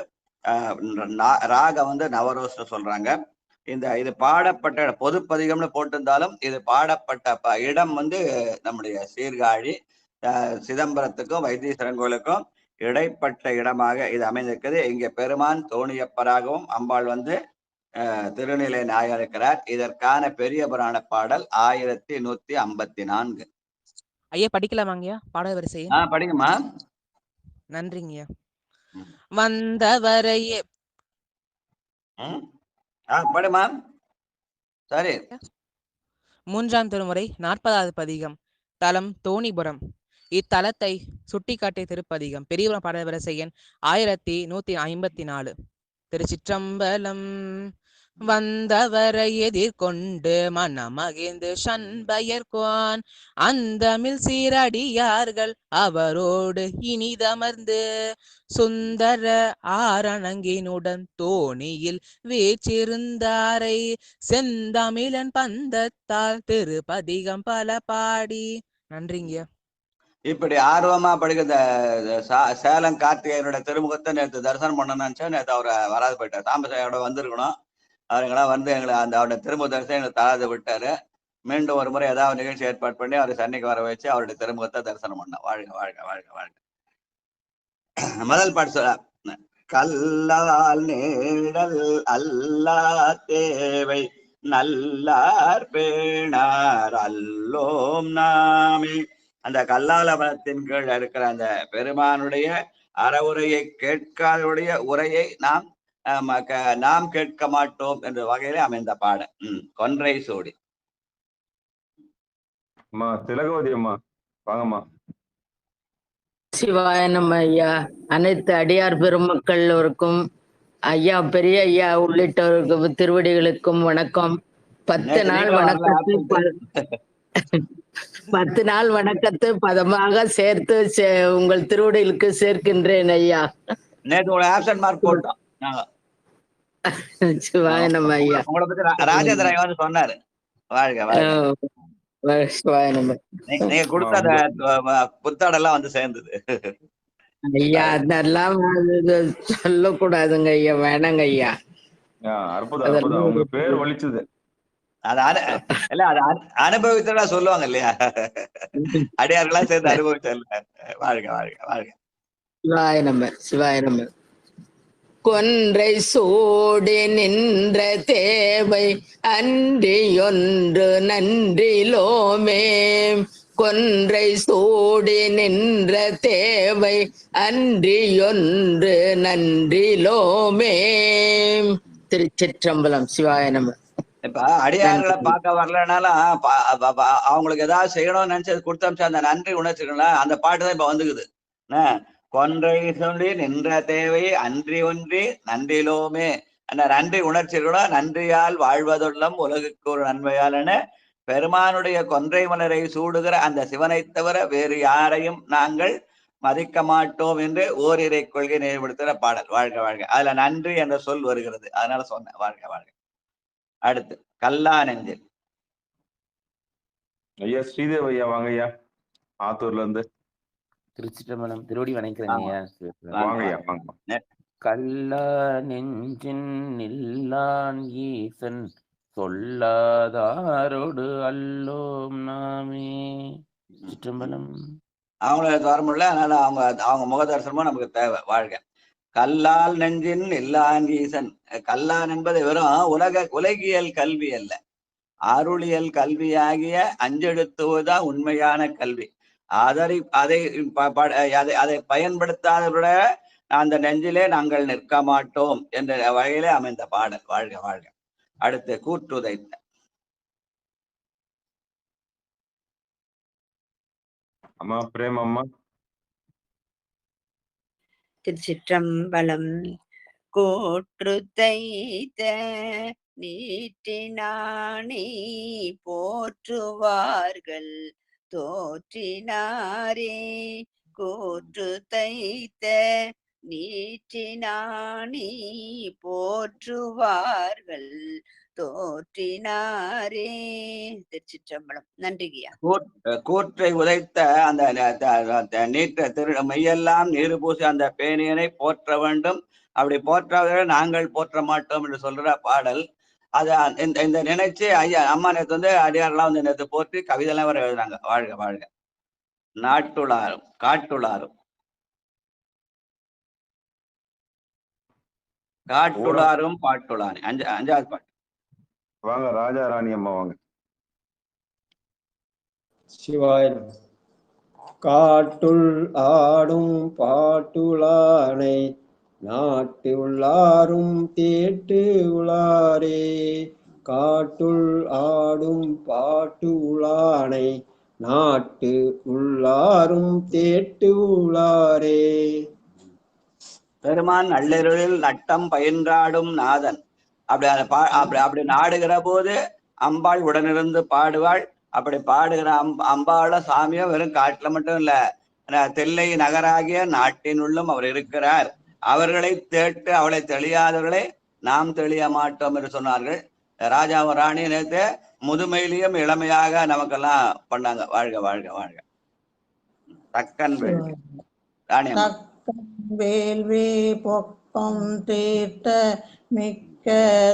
ராகம் வந்து நவரோஸ்னு சொல்றாங்க. இது பாடப்பட்ட பொதுப்பதிகம்னு போட்டிருந்தாலும் இது பாடப்பட்ட இடம் வந்து நம்முடைய சீர்காழி, சிதம்பரத்துக்கும் வைத்தீஸ்வரன் கோயிலுக்கும் இடைப்பட்ட இடமாக இது அமைந்திருக்கிறது. இங்க பெருமான் தோணியப்பராகவும் அம்பாள் வந்து திருநிலை நாயகர் இருக்கிறார். இதற்கான பெரிய புராண பாடல் 1154. ஐயா படிக்கலாமாங்கய்யா பாட வரிசையை? படிக்குமா. நன்றிங்கய்யா. வந்தவரையே படுமா. சரி. 3ஆம் திருமுறை 40வது பதிகம். தலம் தோணிபுரம். இத்தலத்தை சுட்டிக்காட்டிய திருப்பதிகம். பெரிய பாடல் வரிசை எண் 1154. திருச்சிற்றம்பலம். வந்தவரை எதிர்கொண்டு மனமகிழ்ந்து சண்பயர்கோன் அந்தமிழ் சீரடியார்கள் அவரோடு இனிதமர்ந்து சுந்தர ஆரணங்கினுடன் தோணியில் வீற்றிருந்தாரை செந்தமிழன் பந்தத்தால் திருப்பதிகம் பல பாடி. நன்றிங்க. இப்படி ஆர்வமா படிக்கிற சேலம் கார்த்திகேயனுடைய திருமுகத்தை நேற்று தரிசனம் பண்ணணும்னு நினைச்சா நேற்று அவரை வராது போயிட்டார். தாமசாயோட வந்திருக்கணும். அவருங்களாம் வந்து எங்களை அவருடைய திருமுக தரிசனம் எங்களுக்கு தராது விட்டாரு. மீண்டும் ஒரு முறை ஏதாவது நிகழ்ச்சி ஏற்பாடு பண்ணி அவரை சென்னைக்கு வர வச்சு அவருடைய திருமுகத்தை தரிசனம் பண்ணோம். வாழ்க வாழ்க வாழ்க வாழ்க. முதல் பாட்டு சொல்ல, கல்லால் நீழல் அல்லா தேவை நல்லார் பேணார் அல்லோம் நாமே. அந்த கல்லாலவனத்தின் கீழ் இருக்கிற அந்த பெருமானுடைய அறவுரையை கேட்காதுடைய உரையை நாம் கேட்க மாட்டோம் என்ற வகையில அமைந்த பாடம். கொன்றை சோடி. அம்மா திலகவதி அம்மா வாங்கம்மா. சிவாய நம்ம ஐயா. அனைத்து அடியார் பெருமக்களுக்கும் ஐயா பெரிய ஐயா உள்ளிட்டவருக்கு திருவடிகளுக்கும் வணக்கம். 10 நாள் வணக்கத்தை பதமாக சேர்த்து உங்கள் திருவடிகளுக்கு சேர்க்கின்றேன் ஐயா. நேற்று ஆப்சன்ட் மார்க் போட்டோம். சிவாய நம்ம ஐயா. உங்களை பத்தி ராஜேந்திரன் வந்து சொன்னாரு. வாழ்க வாழ்க. சிவாய நம்ம. நீங்க கொடுத்த புத்தாடெல்லாம் வந்து சேர்ந்தது ஐயா. அதெல்லாம் சொல்லக்கூடாதுங்க ஐயா, வேணாங்க ஐயா. அற்புதம். உங்க பேர் ஒலிச்சது. அனுபவித்தா சொல்லுவாங்க இல்லையா, அடியார்களா சேர்ந்து அனுபவிச்சல. வாழ்க வாழ்க வாழ்க. சிவாய நம்ம. சிவாய நம்ம. கொன்றை சூடி நின்ற தேவை அன்றியொன்று நன்றிலோமே. கொன்றை சூடி நின்ற தேவை அன்றியொன்று நன்றிலோமே. திருச்சிற்றம்பலம். சிவாய நம்ம. இப்ப அடியார்களை பார்க்க வரலனாலும் அவங்களுக்கு ஏதாவது செய்யணும்னு நினைச்சது கொடுத்தா அந்த நன்றி உணர்ச்சிக்கலாம். அந்த பாட்டு தான் இப்ப வந்துக்குது. கொன்றை சொல்லி நின்ற தேவை அன்றி ஒன்றி நன்றிலோமே. அந்த நன்றி உணர்ச்சிகளும் நன்றியால் வாழ்வதுள்ளம் உலகுக்கு ஒரு நன்மையாலன பெருமானுடைய கொன்றை மலரை சூடுகிற அந்த சிவனை தவிர வேறு யாரையும் நாங்கள் மதிக்க மாட்டோம் என்று ஓரிரை கொள்கை நினைவுபடுத்துகிற பாடல். வாழ்க வாழ்க. அதுல நன்றி என்ற சொல் வருகிறது, அதனால சொன்னேன். வாழ்க வாழ்க. அடுத்து கல்லா நெஞ்சில். ஐயா ஸ்ரீதேவ் ஐயா வாங்க ஐயா, ஆத்தூர்ல இருந்து. திருச்சிற்றம்பலம். திருவடி வணக்கிறேங்க ஐயா. வாங்க ஐயா வாங்க. கல்லா நெஞ்சின் நில்லான் ஈசன் சொல்லாதாரோடு அல்லோம் நாமே. சிற்றம்பலம். அவங்களுக்கு வர முடியல, அதனால அவங்க முக தரிசனமும் நமக்கு தேவை. வாழ்க. கல்லால் நெஞ்சின் இல்லான் ஈசன். கல்லான் என்பது வெறும் உலகியல் கல்வி அல்ல, அருளியல் கல்வியாகிய அஞ்செழுத்துவதுதான் உண்மையான கல்வி. அதை பயன்படுத்தாதவர அந்த நெஞ்சிலே நாங்கள் நிற்க மாட்டோம் என்ற வகையிலே அமைந்த பாடல். வாழ்க வாழ்க. அடுத்து கூற்றுதைத்த. அம்மா பிரேம் அம்மா. திருச்சிற்றம்பலம். கூற்று தைத்த நீற்றினானே போற்றுவார்கள் தோற்றினாரே கூற்று தைத்த நீற்றினானே போற்றுவார்கள் தோற்றினாரே. திருச்சிற்றம்பலம். நன்றிங்கய்யா. கூற்றை உதைத்த அந்த நீற்ற மெய்யெல்லாம் நீர் பூசி அந்த பேணியனை போற்ற வேண்டும். அப்படி போற்றாத நாங்கள் போற்ற மாட்டோம் என்று சொல்ற பாடல். அது இந்த நினைச்சு ஐயா அம்மா நேற்று வந்து அடியாரெல்லாம் வந்து நேற்று போற்றி கவிதைலாம் வர எழுதுனாங்க. வாழ்க வாழ்க. நாட்டுளாரும் காட்டுளாரும் காட்டுளாரும் பாட்டுளானே. அஞ்சாவது பாட்டு. வாங்க ராஜா ராணி அம்மா வாங்க. சிவாய காட்டுள் ஆடும் பாட்டுளானை நாட்டு உள்ளாரும் தேட்டு உளாரே. காட்டுள் ஆடும் பாட்டு உளானை நாட்டு உள்ளாரும் தேட்டு உளாரே. பெருமான் நள்ளிருளில் நட்டம் பயின்றாடும் நாதன். அப்படி நாடுகிற போது அம்பாள் உடனிருந்து பாடுவாள். அப்படி பாடுகிற அம்பாள சாமியோ வெறும் காட்டுல மட்டும் இல்ல, தெல்லை நகராகிய நாட்டினுள்ளும் அவர் இருக்கிறார். அவர்களை தேட்டு அவளை தெளியாதவர்களை நாம் தெளிய மாட்டோம் என்று சொன்னார்கள். ராஜாவும் ராணி நேற்று முதுமையிலையும் இளமையாக நமக்கெல்லாம் பண்ணாங்க. வாழ்க வாழ்க வாழ்க. தக்கன் வேள்வி ராணி வேள்வி பொக்கம் தீர்த்த மிக்க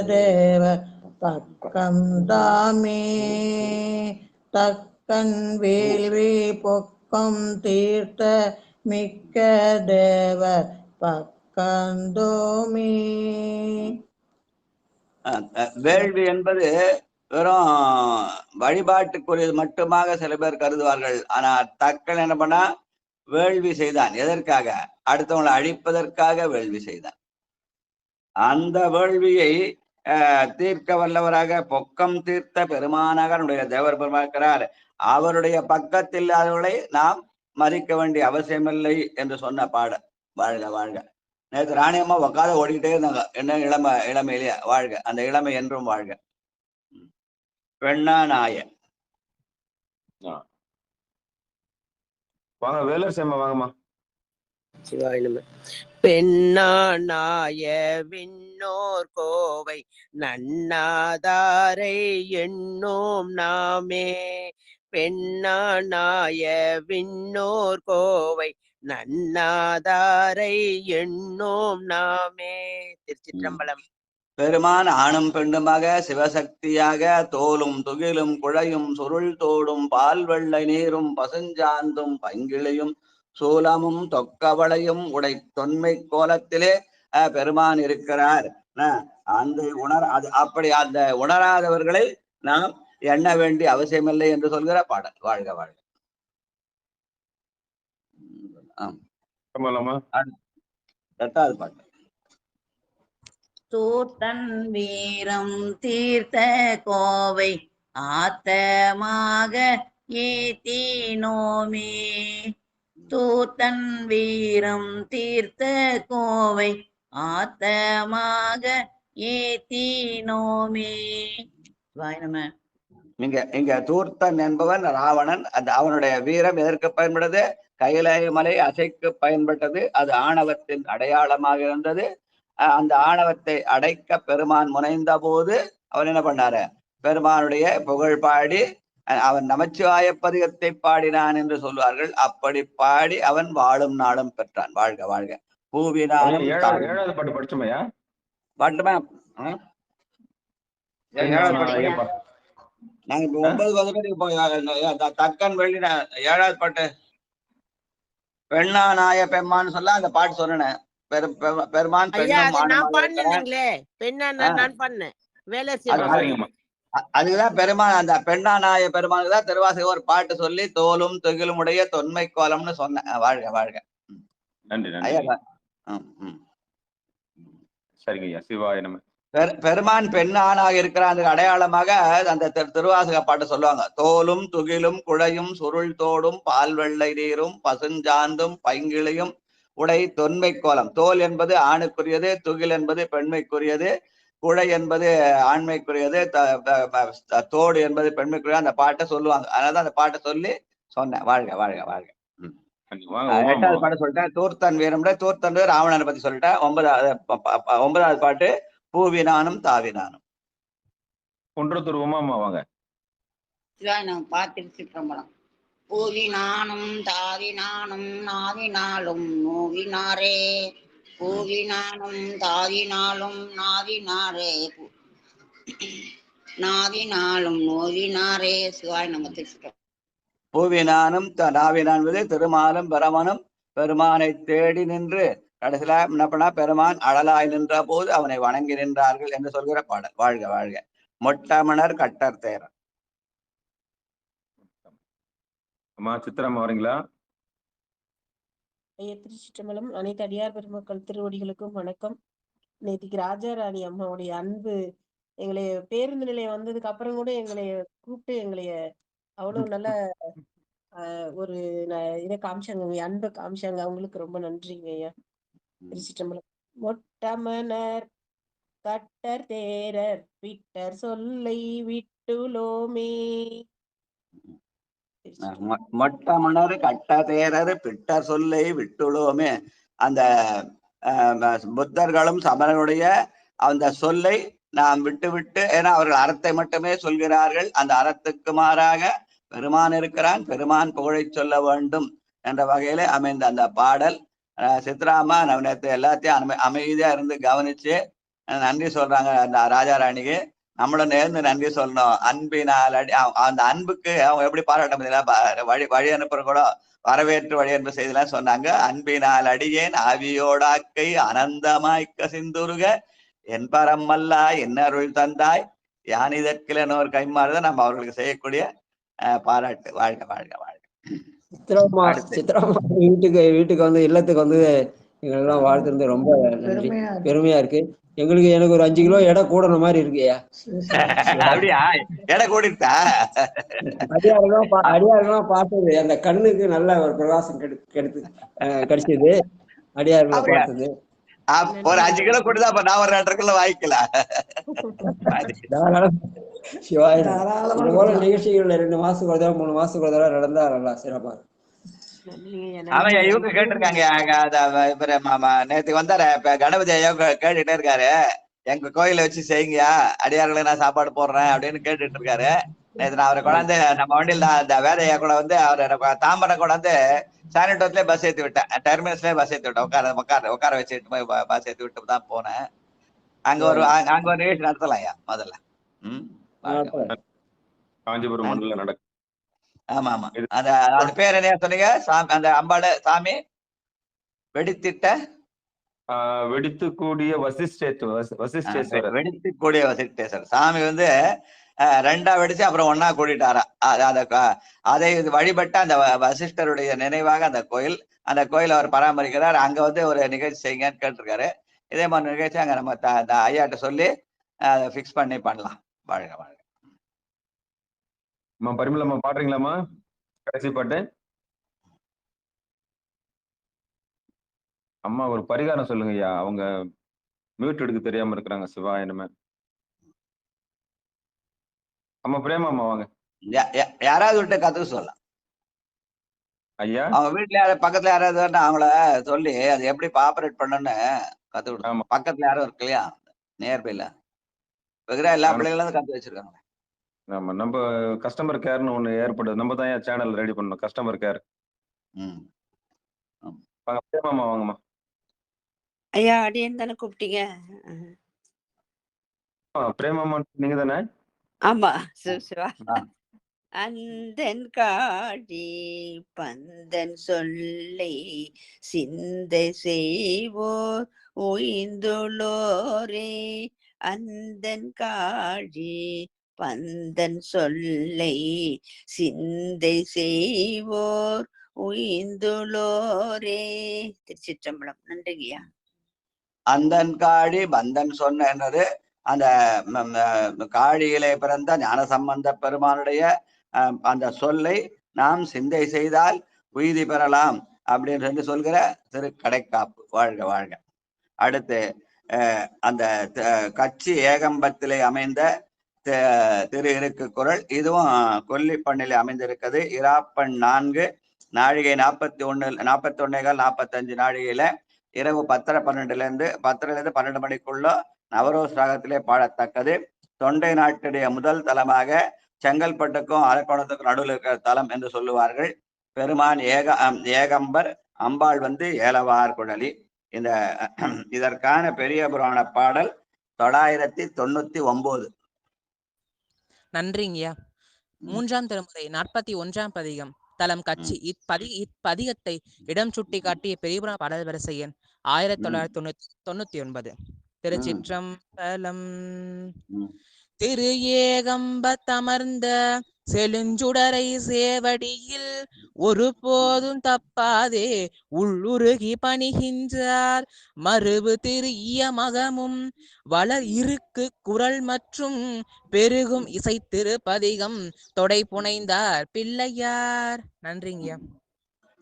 தேவ தக்கம் தாமே. தக்கன் வேள்வி பொக்கம் தீர்த்த மிக்க தேவ பக்கந்தோமே. வேள்வி என்பது வெறும் வழிபாட்டுக்குரியது மட்டுமாக சில பேர் கருதுவார்கள். ஆனா தக்கன் என்ன பண்ணா வேள்வி செய்தான். எதற்காக? அடுத்தவங்களை அழிப்பதற்காக வேள்வி செய்தான். அந்த வேள்வியை தீர்க்க வல்லவராக பொக்கம் தீர்த்த பெருமானாக தேவர் பெருமாக்கிறார். அவருடைய பக்கத்தில் இல்லாதவர்களை நாம் மதிக்க வேண்டிய அவசியமில்லை என்று சொன்ன பாடல். வாழ்க வாழ்க. நேற்று ராணியம்மா உட்காத ஓடிக்கிட்டே இருந்தாங்க. என்ன இளமையிலேயே வாழ்க. அந்த இளமை என்றும் வாழ்க. பெண்ணா நாய வாங்க. வேலர் சேமா வாங்கம்மா. சிவாயினமே. பெண்ணாய விண்ணோர் கோவை நன்னாதாரை எண்ணோம் நாமே. பெண்ணாய விண்ணோர் கோவை நன்னாதாரை எண்ணோம் நாமே. திருச்சிற்றம்பலம். பெருமான் ஆணும் பெண்ணுமாக சிவசக்தியாக தோலும் துகிலும் குழையும் சுருள் தோடும் பால் வெள்ளை நீரும் பசுஞ்சாந்தும் பங்கிளையும் சூலமும் தொக்கவளையும் உடை தொன்மை கோலத்திலே பெருமான் இருக்கிறார். அப்படி அந்த உணராதவர்களை நாம் எண்ண வேண்டிய அவசியமில்லை என்று சொல்கிற பாடல். வாழ்க வாழ்க. எட்டாவது பாட்டு. தூத்தன் வீரம் தீர்த்த கோவை ஆத்தமாக ஏத்தினோமே. தூத்தன் வீரம் தீர்த்த கோவை ஆத்தமாக ஏத்தினோமே. வாய்னம. இங்க தூர்த்தன் என்பவன் ராவணன். அவனுடைய வீரம் எதற்கு பயன்பட்டது? கைலாய மலை அசைக்கு பயன்பட்டது. அது ஆணவத்தின் அடையாளமாக இருந்தது. அந்த ஆணவத்தை அடைக்க பெருமான் முனைந்த போது அவன் என்ன பண்ணாரு? பெருமானுடைய புகழ் பாடி அவன் நமச்சிவாய பதிகத்தை பாடினான் என்று சொல்வார்கள். அப்படி பாடி அவன் வாழும் நாளும் பெற்றான். வாழ்க வாழ்க. பூவினாலும் ஏழாவது பாட்டு படிச்சோமையா? பாட்டுமா நாங்க இப்ப 9 பேருக்கு தக்கன் வெள்ளி ஏழாவது பாட்டு. பெண்ணா நாய பெம்மான்னு சொல்ல அந்த பாட்டு சொன்னேன். பெருமான் அதுதான் பெருமான். அந்த பெண்ணா நாய பெருமானுக்கு தான் திருவாசகம் ஒரு பாட்டு சொல்லி தோலும் தொகிலும் உடைய தொன்மை கோலம்னு சொன்னேன். வாழ்க வாழ்க. நன்றி ஐயா. சரிங்க ஐயா. சிவாய நம. பெருமான் பெண்ணானாக இருக்கிறான் அடையாளமாக அந்த திருவாசக பாட்டு சொல்லுவாங்க. தோலும் துகிலும் குழையும் சுருள் தோடும் பால் வெள்ளை நீரும் பசுஞ்சாந்தும் பைங்கிளையும் உடை தொன்மை கோலம். தோல் என்பது ஆணுக்குரியது, துகில் என்பது பெண்மைக்குரியது, குழை என்பது ஆண்மைக்குரியது, தோடு என்பது பெண்மைக்குரியது. அந்த பாட்டை சொல்லுவாங்க. அதனால அந்த பாட்டை சொல்லி சொன்னேன். வாழ்க வாழ்க வாழ்க. வாங்க உமாமா. 8வது பாட்டு சொல்லிட்டேன். தூர்த்தன் வீரம்ல தூர்த்தன் ராவணனை பத்தி சொல்லிட்டேன். 9வது பாட்டு பூவினானும் தாவினானும். குன்றத்தூர் உமாமா வாங்க. நம்ம பார்த்திருச்சிற்றம்பலம். பூவினானும் தாவினானும் நாவினாலும் நோவினாரே, பூவினானும் தாவினாலும் நாவினாரே, நாவினாலும் நோவினாரே. சிவாய் நம்ம திருச்சிற்றம்பலம். பூவினானும் நாவினான் திருமாலும் பிரமனும் பெருமானை தேடி நின்று கடைசியில என்ன பண்ணா, பெருமான் அழலாய் நின்ற போது அவனை வணங்கி நின்றார்கள் என்று சொல்கிற பாடல். வாழ்க வாழ்க. மொட்டமணர் கட்டர் தேரன். அம்மா சித்திரம்மா வரீங்களா? ஐயா திருச்சிற்றம்பலம். அனைத்து அடியார் பெருமக்கள் திருவடிகளுக்கும் வணக்கம். நேற்றுக்கு ராஜாராணி அம்மாவுடைய அன்பு எங்களை பேருந்து நிலையம் வந்ததுக்கு அப்புறம் கூட எங்களை கூப்பிட்டு எங்களைய அவ்வளவு நல்ல ஒரு இதை காமிச்சாங்க, அன்பை காமிச்சாங்க. அவங்களுக்கு ரொம்ப நன்றிங்க ஐயா. திருச்சிற்றம்பலம். மொட்டமனர் கட்டர் தேரர் விட்டர் சொல்லை விட்டுலோமே. மொட்டமணர் கட்ட தேரர் பிட்டர் சொல்லை விட்டுலோமே. அந்த புத்தர்களும் சமணனுடைய அந்த சொல்லை நாம் விட்டு விட்டு, ஏன்னா அவர்கள் அறத்தை மட்டுமே சொல்கிறார்கள். அந்த அறத்துக்கு மாறாக பெருமான் இருக்கிறான், பெருமான் புகழை சொல்ல வேண்டும் என்ற வகையில அமைந்த அந்த பாடல். சித்ராமா நம்ம நேற்று எல்லாத்தையும் அமைதியா இருந்து கவனிச்சு நன்றி சொல்றாங்க அந்த ராஜாராணிக்கு. நம்மளும் நேர்ந்து நன்றி சொல்லணும். அன்பினால் அந்த அன்புக்கு அவங்க எப்படி பாராட்ட முடியல, வழி அனுப்புற கூட வரவேற்று வழி அனுப்பு செய்தலாம் சொன்னாங்க. அன்பினால் அடியேன் ஆவியோடாக்கை அனந்தமாய் கசிந்துருக என் பரமல்லா என்ன அருள் தந்தாய் யான் இதற்கிலனோர் கைமாறுதான் நம்ம அவர்களுக்கு செய்யக்கூடிய பாராட்டு. வாழ்க வாழ்க வாழ்க. சித்ராமா வீட்டுக்கு வந்து இல்லத்துக்கு வந்து எங்களெல்லாம் வாழ்த்துறது ரொம்ப நன்றி, பெருமையா இருக்கு. எனக்கு ஒரு 5 கிலோ எடை கூடன மாதிரி இருக்குயா. அப்படியா? எடை கூடிட்டா? அடியாரெல்லாம் பார்த்தது அந்த கண்ணுக்கு நல்ல ஒரு பிரகாசம் கிடைச்சது. அடியார்களை பார்த்தது ஒரு 5 கிலோ கூடுதா. அப்ப நான் ஒரு 2 கிலோ வாங்கிக்கலாம். சிவாய் இது போல நிகழ்ச்சிகள்ல 2 மாசத்துக்கு ஒரு தடவை 3 மாசத்துக்கு ஒரு தடவை நடந்தா நல்லா சிறப்பா. ஆமாய்யா, இவங்க கேட்டிருக்காங்க. நேற்றுக்கு வந்தாரு கணபதி ஐயா கேட்டுட்டே இருக்காரு, எங்க கோயில வச்சு செய்யுங்கயா, அடியார்களை நான் சாப்பாடு போடுறேன் அப்படின்னு கேட்டுட்டு இருக்காரு. நேற்று நான் அவரை கொண்டாந்து நம்ம வண்டியில் அந்த வேதையா கூட வந்து அவரை தாம்பரம் கொண்டாந்து சானிட்டோர்லயே பஸ் ஏற்றி விட்டேன், டெர்மினஸ்லயே பஸ் ஏற்றி விட்டேன். உட்கார வச்சுட்டு போய் பஸ் ஏற்றி விட்டு தான் போனேன். அங்க ஒரு நிகழ்ச்சி நடத்தலாம் ஐயா முதல்ல. காஞ்சிபுரம் மண்டல நடக்கும். ஆமா ஆமா. அது பேர் என்ன சொன்னீங்க? அந்த அம்பாடு சாமி வெடித்துக்கூடிய வசிஷ்டேஸ்வரர். வெடித்துக்கூடிய வசிஷ்டேஸ்வரர் சாமி வந்து 2ஆ வெடிச்சு அப்புறம் 1ஆ கூடிட்டாரா. அதை வழிபட்ட அந்த வசிஷ்டருடைய நினைவாக அந்த கோயில் அவர் பராமரிக்கிறார். அங்க வந்து ஒரு நிகழ்ச்சி செய்யுங்கன்னு கேட்டிருக்காரு. இதே மாதிரி நிகழ்ச்சி அங்க நம்ம ஐயாட்ட சொல்லி அதை பிக்ஸ் பண்ணலாம். வாழ்க வாழ்க. பரிமளம்மா பாடுறீங்களாம்மா கடைசி பாட்டு? அம்மா ஒரு பரிகாரம் சொல்லுங்க ஐயா, அவங்க மியூட் எடுக்க தெரியாம இருக்கிறாங்க. சிவாயனமே. அம்மா பிரேமாம்மா வாங்க. யாராவது விட்டு கத்துக்க சொல்லலாம் ஐயா. அவங்க வீட்டுல பக்கத்துல யாராவது அவங்கள சொல்லி அது எப்படி ஆபரேட் பண்ணணும்னு கத்து கொடுத்தாங்க. பக்கத்துல யாரும் இருக்கு இல்லையா நியர்பைல இருக்கிற எல்லா பிள்ளைகளும் கத்து வச்சிருக்காங்க. ஆமா, நம்ம கஸ்டமர் கேர்னு ஒண்ணு ஏற்படுது. நம்ம தான் சேனல் ரெடி பண்ணணும், கஸ்டமர் கேர். பிரேமாம்மா வாங்கம்மா. ஐயா அடியேன் தானே கூப்பிட்டீங்க? பிரேமாம்மா நீங்க தானே? ஆமா சிவா. அந்தன் காடி பந்தன் சொல்லை சிந்தை செய்வோர் ஓய்ந்துள்ளோரே, அந்தன் காடி பந்தன் சொல்லை சிந்தை செய்வோர் உயிந்துளோரே. திருச்சிற்றம்பலம். நன்றிங்கய்யா. அந்தன் காடி பந்தன் சொன்ன என்னது அந்த காழியிலே பிறந்த ஞானசம்பந்த பெருமானுடைய அந்த சொல்லை நாம் சிந்தை செய்தால் உய்தி பெறலாம் அப்படின்னு சொல்லி சொல்கிற திருக்கடைக்காப்பு. வாழ்க வாழ்க. அடுத்து அந்த கட்சி ஏகம்பத்திலே அமைந்த திரு இருக்கு குரல். இதுவும் கொல்லிப்பண்ணில் அமைந்திருக்கிறது. இராப்பண் 4 நாழிகை 41 நாழிகையில இரவு 10:12 12 மணிக்குள்ள நவரோஸ் ராகத்திலே பாடத்தக்கது. தொண்டை நாட்டுடைய முதல் தலமாக செங்கல்பட்டுக்கும் அரக்கோணத்துக்கும் நடுவில் இருக்கிற தலம் என்று சொல்லுவார்கள். பெருமான் ஏகம்பர், அம்பாள் ஏலவார் குழலி. இதற்கான பெரிய புராண பாடல் 999. நன்றிங்கய்யா. 3ஆம் திருமுறை 41ஆம் பதிகம் தலம் கட்சி. இப்பதிகத்தை இடம் சுட்டி காட்டிய பெரியபுராண பாடல் வரிசை எண் 1999. திருச்சிற்றம்பலம். திரு ஏகம்பத்தமர்ந்த செழுஞ்சுடரை சேவடியில் ஒரு போதும் தப்பாதே உள்ளுருகி பணிகின்றார். மறுபு திரு இயமகமும் வளர் இருக்கு குரல் மற்றும் பெருகும் இசை திருப்பதிகம் தொடை புனைந்தார் பிள்ளையார். நன்றிங்கய்யா.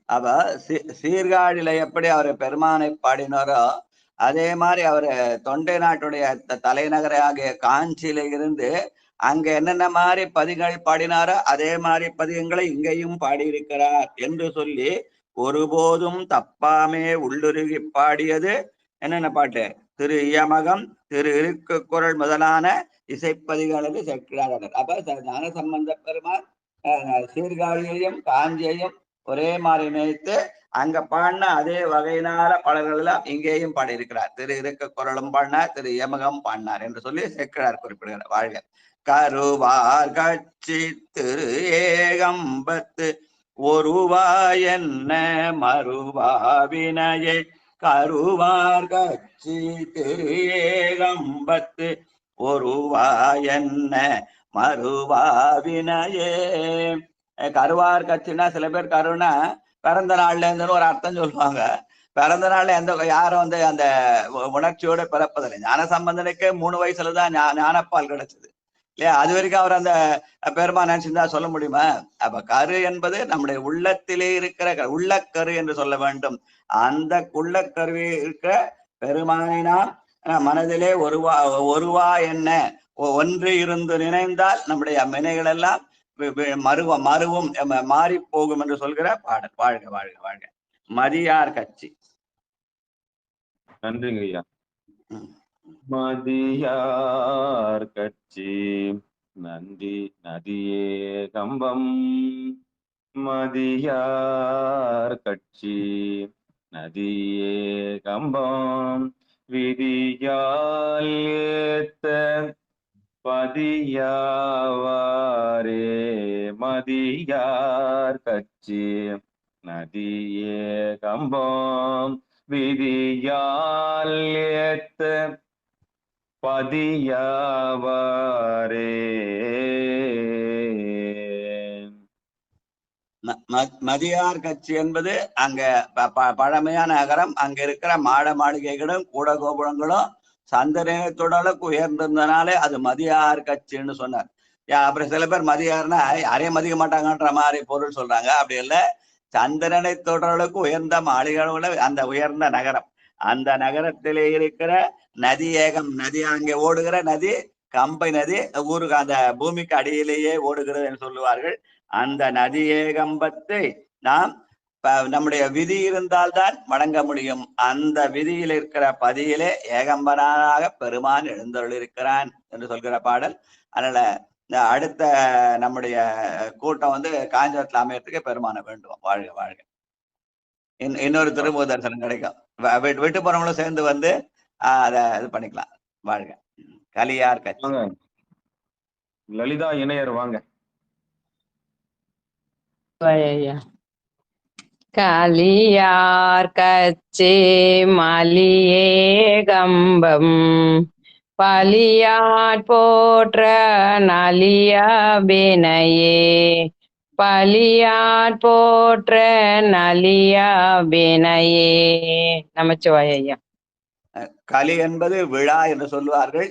அவ சீர்காழியில எப்படி அவர் பெருமானை பாடினாரோ அதே மாதிரி அவர் தொண்டை நாட்டுடைய தலைநகராகிய காஞ்சியில இருந்து அங்க என்னென்ன மாதிரி பதிகள் பாடினாரோ அதே மாதிரி பதிகங்களை இங்கேயும் பாடியிருக்கிறார் என்று சொல்லி ஒருபோதும் தப்பாமே உள்ளுருகி பாடியது என்னென்ன பாட்டு? திரு இயமகம், திரு இருக்கு குரல் முதலான இசைப்பதிகளுக்கு சேர்க்கிறார்கள். அப்ப ஞான சம்பந்த பெருமான் சீர்காழியையும் காஞ்சியையும் ஒரே மாதிரி நினைத்து அங்க பாடின அதே வகையினால பாடல்கள் எல்லாம் இங்கேயும் பாடியிருக்கிறார். திரு இருக்க குரலும் பாடினார், திரு இயமகம் பாடினார் என்று சொல்லி சேர்க்கிறார் குறிப்பிடுகிறார். வாழ்க. கருவார் கட்சி திரு ஏகம்பத்து ஒருவா என்ன மறுவாவினையே. கருவார் கட்சி திரு ஏகம்பத்து ஒருவா என்ன மறுவாவினையே. கருவார் கட்சின்னா சில பேர் கருனா பிறந்த நாள்ல இருந்துன்னு ஒரு அர்த்தம் சொல்லுவாங்க. பிறந்த நாள்ல யாரும் அந்த உணர்ச்சியோட பிறப்பதில்லை. ஞான சம்பந்தனுக்கு 3 வயசுலதான் ஞானப்பால் கிடைச்சது இல்லையா? அது வரைக்கும் அவர் அந்த பெருமா நினைச்சிருந்தா சொல்ல முடியுமா? அப்ப கரு என்பது நம்முடைய உள்ளத்திலே இருக்கிற உள்ளக்கரு என்று சொல்ல வேண்டும். அந்த உள்ளக்கருவே இருக்கிற பெருமானை நாம் மனதிலே ஒருவா என்ன ஒன்று இருந்து நினைந்தால் நம்முடைய வினைகள் எல்லாம் மருவும் மாறி போகும் என்று சொல்கிற பாடல். வாழ்க வாழ்க வாழ்க. மதியார் கட்சி. நன்றிங்க ஐயா. மதியார் கட்சி நந்தி நதியே கம்பம். மதியார் கட்சி நதியே கம்பம். விதியால் ஏத்த பதியாவாரே. மதியார் கட்சி நதியே கம்பம். விதியால் ஏத்த பதியாவாரே. மதியார் கட்சி என்பது அங்க பழமையான நகரம். அங்க இருக்கிற மாட மாளிகைகளும் கூட கோபுரங்களும் சந்திரனத்தோடளுக்கு உயர்ந்திருந்தனாலே அது மதியார் கட்சின்னு சொன்னார். அப்புறம் சில பேர் மதியார்னா யாரையும் மதிக்க மாட்டாங்கன்ற மாதிரி பொருள் சொல்றாங்க. அப்படி இல்லை, சந்திரனை தொடர்களுக்கு உயர்ந்த மாளிகைகள அந்த உயர்ந்த நகரம். அந்த நகரத்திலே இருக்கிற நதி ஏகம் நதி, அங்கே ஓடுகிற நதி கம்பை நதி. ஊருக்கு அந்த பூமிக்கு அடியிலேயே ஓடுகிறது என்று சொல்லுவார்கள். அந்த நதி ஏகம்பத்தை நாம் நம்முடைய விதி இருந்தால்தான் வணங்க முடியும். அந்த விதியில் இருக்கிற பதியிலே ஏகம்பனாக பெருமான் எழுந்தருளிருக்கிறான் என்று சொல்கிற பாடல். அதனால இந்த அடுத்த நம்முடைய கூட்டம் காஞ்சிபுரத்தில் அமையறதுக்கு பெருமான வேண்டுவோம். வாழ்க வாழ்க. இன்னொரு திருமுக தரிசனம் கிடைக்கும். விட்டு போறவங்களும் சேர்ந்து அதை இது பண்ணிக்கலாம். வாழ்க. கலியார் கட்சி. லலிதா இணையர் வாங்க. கலியார் கச்சி மலியே கம்பம். பலியாட் போற்ற நலியபினையே. பலியாட் போற்ற நலியபினையே. நமச்சிவாய ஐயா. கலி என்பது விழா என்று சொல்லுவார்கள்.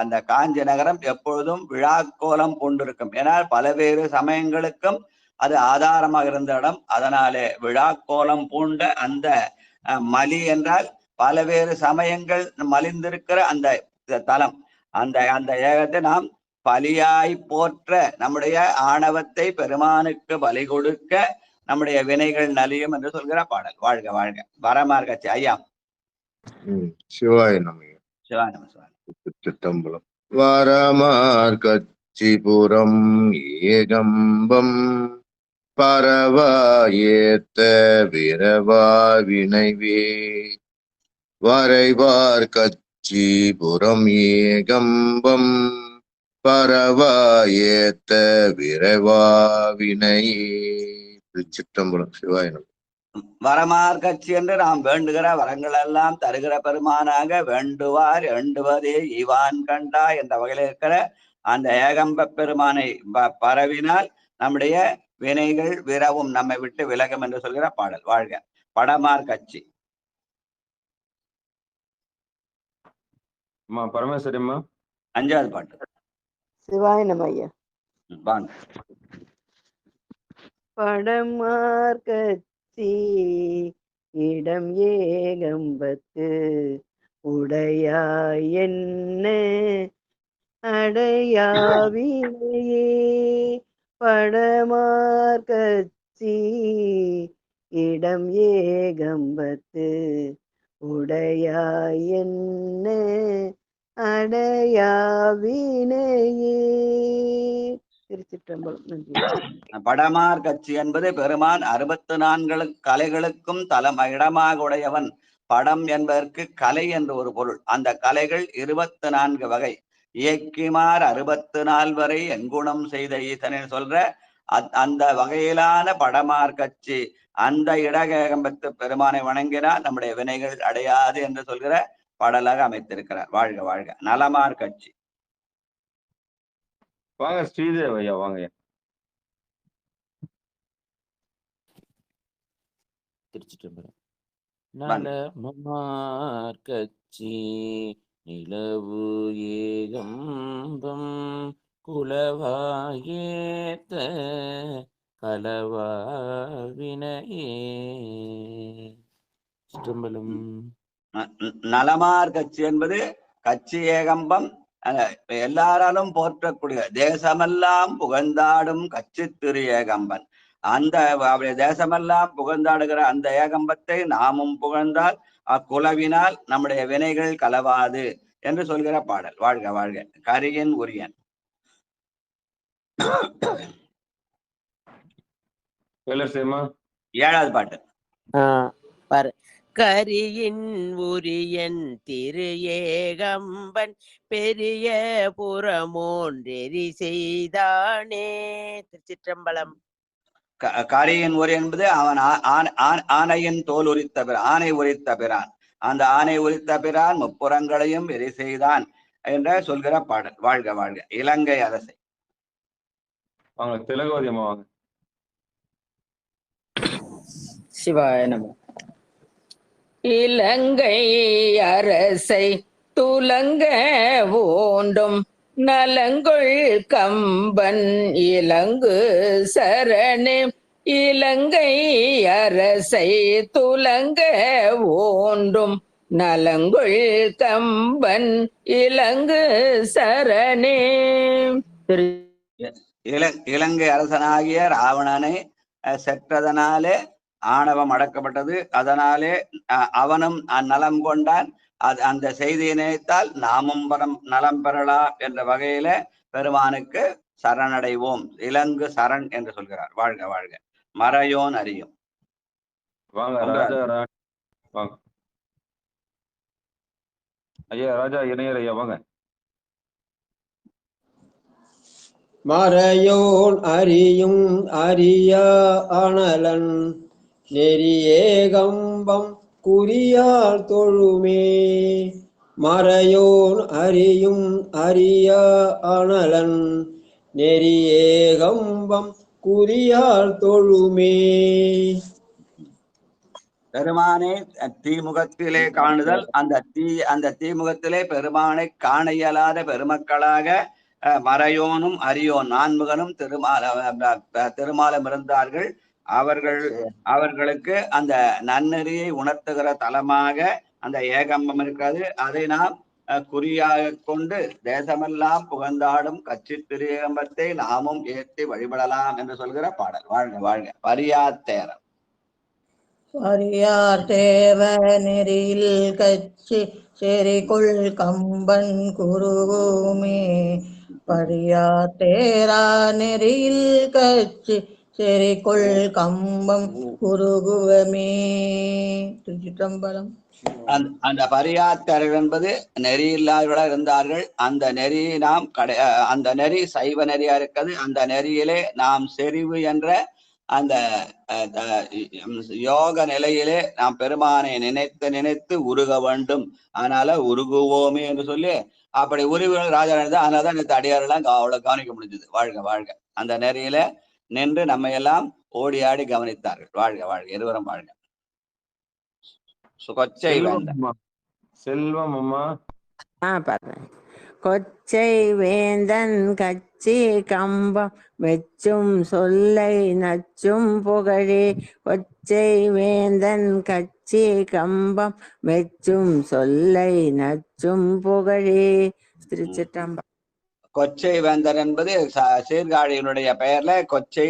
அந்த காஞ்சி நகரம் எப்பொழுதும் விழா கோலம் கொண்டிருக்கும். ஏன்னா பல்வேறு சமயங்களுக்கும் அது ஆதாரமாக இருந்த இடம். அதனாலே விழா கோலம் பூண்ட அந்த மலி என்றால் பல்வேறு சமயங்கள் மலிந்திருக்கிற அந்த தலம். அந்த ஏகத்தை நாம் பலியாய் போற்ற நம்முடைய ஆணவத்தை பெருமானுக்கு பலி கொடுக்க நம்முடைய வினைகள் நலியும் என்று சொல்கிற பாடல். வாழ்க வாழ்க. வரமார்கச்சி ஐயா. சிவாய நம. சிவாய நம. திருச்சிற்றம்பலம். வரமார் கச்சிபுரம் ஏகம்பம் பரவா ஏத்த விரவா வினைவே வரைவார் கச்சிபுரம் ஏகம்பம் பரவா ஏத்த விரவா வினையே. திருச்சிற்றம்பலம். சிவாய நம. வரமார் கட்சி என்று நாம் வேண்டுகிற வரங்கள் எல்லாம் தருகிற பெருமானாக வேண்டுவார் எண்டுவதே இவான் கண்டா என்ற வகையில் இருக்கிற அந்த ஏகம்ப பெருமானை பரவினால் நம்முடைய வினைகள் விரவும் நம்மை விட்டு விலகும் என்று சொல்கிற பாடல். வாழ்க. படமார் கட்சி. பரமேஸ்வரிம்மா 5வது பாட்டு. சிவாய நம ஐயா. வாங்க. படமார் கச்சி இடம் ஏகம்பத்து உடையாய் என்ன அடையாவினையே. படமார் கச்சி இடம் ஏகம்பத்து உடையாய் என்ன அடையாவினையே. திருச்சிற்றம்பலம். நன்றி. படமார் கட்சி என்பது பெருமான் 64 கலைகளுக்கும் இடமாக உடையவன். படம் என்பதற்கு கலை என்று ஒரு பொருள். அந்த கலைகள் 24 வகை. இயக்கிமார் 64 வரை எங்குணம் செய்த ஈசனின் சொல்ற அந்த வகையிலான படமார் கட்சி அந்த இடகம்பத்து பெருமானை வணங்கினால் நம்முடைய வினைகள் அடையாது என்று சொல்கிற பாடலாக அமைத்திருக்கிறார். வாழ்க வாழ்க. நலமார் கட்சி. வாங்க ஸ்ரீதேவ் ஐயா. வாங்க. திருச்சிற்றம்பலம். நலமார் கட்சி நிலவு ஏகம்பம் குலவாயேத்த கலவாவினையே. சிற்றம்பலம். நலமார் கட்சி என்பது கட்சி ஏகம்பம் எல்லாராலும் போற்றக்கூடிய தேசமெல்லாம் புகழ்ந்தாடும் கட்சி திரு ஏகம்பன். அந்த தேசமெல்லாம் புகழ்ந்தாடுகிற அந்த ஏகம்பத்தை நாமும் புகழ்ந்தால் அக்குலவினால் நம்முடைய வினைகள் கலவாது என்று சொல்கிற பாடல். வாழ்க வாழ்க. கரியின் உரியன். 7வது பாட்டு. கரியின் உரியன் திரு ஏகம்பன் பெரிய புறமோன்றெறி செய்தானே. திருச்சிற்றம்பலம். கரியின் உரி என்பது அவன் ஆனையின் தோல் உரித்த பிறான், ஆனை உரித்த பிறான். அந்த ஆனை உரித்த பிறான் முப்புறங்களையும் எரி செய்தான் என்ற சொல்கிற பாடல். வாழ்க வாழ்க. இலங்கை அரசை. வாங்க திலகவதி அம்மா. வாங்க. சிவாய நம. இலங்கை அரசை துலங்க ஓண்டும் நலங்கொள் கம்பன் இலங்கு சரணே. இலங்கை அரசை துலங்க ஓண்டும் நலங்கொள் கம்பன் இலங்கு சரணே. இலங்கை அரசனாகிய ராவணனை செற்றதனாலே ஆணவம் அடக்கப்பட்டது. அதனாலே அவனும் நலம் கொண்டான். அந்த செய்தியை நினைத்தால் நாமும் நலம் பெறலாம் என்ற வகையில பெருமானுக்கு சரணடைவோம். இலங்கு சரண் என்று சொல்கிறார். வாழ்க வாழ்க. மறையோன் அறியும். வாங்க ராஜா. வாங்க ஐயா. ராஜா இணையர் ஐயா. வாங்க. மறையோன் அறியும் அறியா அனலன் நெறியேகம்பம் குறியால் தொழுமே. மறையோன் அறியும் அறியா அனலன் நெறியேகம்பம் குறியால் தொழுமே. பெருமானை தீமுகத்திலே காணுதல். அந்த தீமுகத்திலே பெருமானை காண இயலாத பெருமக்களாக மறையோனும் அரியோன் நான்முகனும் திருமாலம் இருந்தார்கள். அவர்களுக்கு அந்த நன்னெறியை உணர்த்துகிற தலமாக அந்த ஏகம்பம் இருக்காது. அதை நாம் குறியாக கொண்டு தேசமெல்லாம் புகழ்ந்தாடும் கட்சி திரியம்பத்தை நாமும் ஏற்றி வழிபடலாம் என்று சொல்கிற பாடல். வாழ்க வாழ்க. பரியாத்தேரன். பரியார் தேவ நெறியில் கச்சி செறிகுள் கம்பன் குருகுமே. பரியார் தேரா நெறியில் கச்சி செறிகுள் கம்பம் குருகுவமே. திருச்சிற்றம்பலம். அந்த பரியாத்தர்கள் என்பது நெறி இல்லாதவர்களாக இருந்தார்கள். அந்த நெறி நாம் அந்த நெறி சைவ நெறியா இருக்கிறது. அந்த நெறியிலே நாம் செறிவு என்ற அந்த யோக நிலையிலே நாம் பெருமானை நினைத்து நினைத்து உருக வேண்டும். அதனால உருகுவோமே என்று சொல்லி அப்படி உருவுகள் ராஜா நினைத்து, அதனாலதான் இந்த அடியாரெல்லாம் அவ்வளவு கவனிக்க முடிஞ்சது. வாழ்க வாழ்க. அந்த நெறியில நின்று நம்ம எல்லாம் ஓடி ஆடி கவனித்தார்கள். வாழ்க வாழ்க. இருவரும் வாழ்க. கொச்சை வேந்தன். செல்வம் அம்மா. பாருங்க. கொச்சை வேந்தன் கச்சி கம்பம் வெச்சும் சொல்லை நச்சும் புகழே. கொச்சை வேந்தன் கச்சி கம்பம் வெச்சும் சொல்லை நச்சும் புகழே. திருச்சிற்றம்பலம். கொச்சை வேந்தன் என்பது சீர்காழியினுடைய பெயர்ல கொச்சை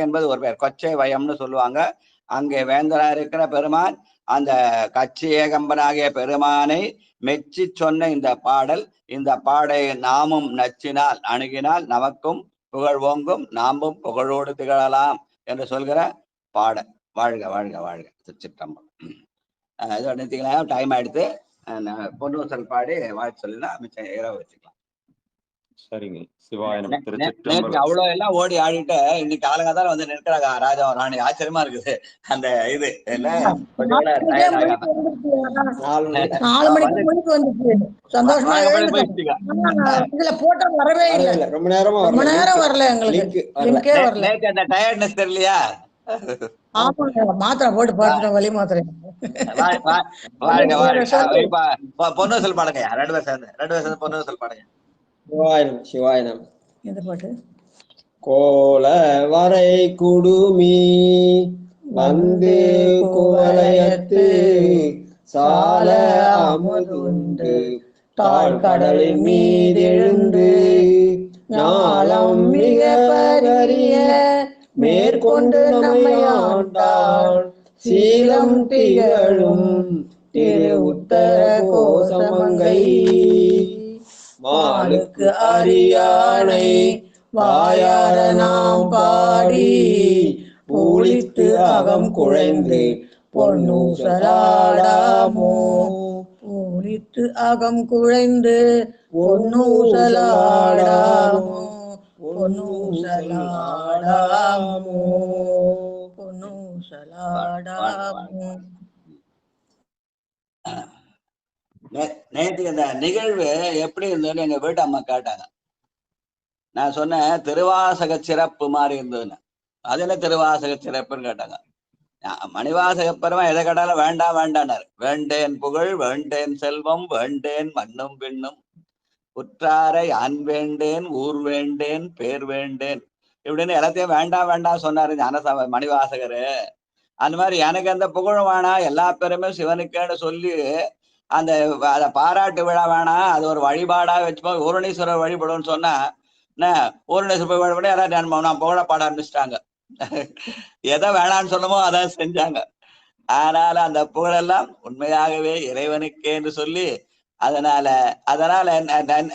என்பது ஒரு பெயர். கொச்சை வயம்னு சொல்லுவாங்க. அங்கே வேந்தனா இருக்கிற பெருமான் அந்த கச்சி ஏகம்பனாகிய பெருமானை மெச்சி சொன்ன இந்த பாடல். இந்த பாடை நாமும் நச்சினால் அணுகினால் நமக்கும் புகழ் ஓங்கும், நாமும் புகழோடு திகழலாம் என்று சொல்கிற பாடல். வாழ்க வாழ்க வாழ்க. திருச்சிற்றம்பலம். இதோட நிறுத்திக்கலாம். டைம் ஆயிடுத்து. பொன்னூசல் பாடி வாழ்த்து சொல்லினா மிச்சம் இரவு வச்சுக்கலாம். சரிங்க. சிவாயனம். நேற்று அவ்வளவு எல்லாம் ஓடி ஆடிட்டு இன்னைக்கு காலங்காத்தால வந்து நிற்கிறாங்க ராஜா ராணி. ஆச்சரியமா இருக்குது அந்த இது. ரொம்ப நேரம் வரல எங்களுக்கு. அந்த டயர்ட்னஸ் தெரியலையா? மாத்திரை போட்டு பார்த்துட்டோம். வலி மாத்திரை. பொன்னூசல் பாடுங்க. ரெண்டு பேர் சேர்ந்து பொன்னூசல் பாடுங்க. சிவாயனம் சிவாயனம். எந்த பாட்டு? கோல வரை குடுமி வந்து குவலயத்து சால அமுதுண்டு தாழ்கடலின் மீதெழுந்து ஞாலம் மிக பரிய மேற்கொண்டு நம்மை ஆண்டாள் சீலம் திகழும் திரு உத்தர கோசமங்கை. மாலுக்கு அரியானை வாயார நாம் பாடி பூளித்து அகம் குழைந்து பொன்னூசலாடாமோ. பூளித்து அகம் குழைந்து பொன்னூசலாடாமோ. பொன்னூசலாடாமோ. பொன்னூசலாடாமோ. நேற்று இந்த நிகழ்வு எப்படி இருந்ததுன்னு எங்க வீட்டு அம்மா கேட்டாங்க. நான் சொன்னேன் திருவாசக சிறப்பு மாதிரி இருந்ததுன்னு. அதுல திருவாசக சிறப்புன்னு கேட்டாங்க. மணிவாசக பெருமா எதை கேட்டாலும் வேண்டாம் வேண்டானார். வேண்டேன் புகழ், வேண்டேன் செல்வம், வேண்டேன் மண்ணும் பின்னும், உற்றாரை அன் வேண்டேன், ஊர் வேண்டேன், பேர் வேண்டேன், இப்படின்னு எல்லாத்தையும் வேண்டாம் வேண்டாம் சொன்னாரு ஞானசபை மணிவாசகரு. அந்த மாதிரி எனக்கு அந்த புகழும் வேணாம், எல்லா பேருமே சிவனுக்கேன்னு சொல்லி அந்த அதை பாராட்டு விழா வேணாம், அது ஒரு வழிபாடா வச்சுப்போம். ஊரணீஸ்வரர் வழிபடும்னு சொன்னா ஊரணீஸ்வரர் வழிபட யாராவது நான் புகழ பாட ஆரம்பிச்சிட்டாங்க. எதை வேணான்னு சொன்னமோ அதான் செஞ்சாங்க. அதனால அந்த புகழெல்லாம் உண்மையாகவே இறைவனுக்கே என்று சொல்லி அதனால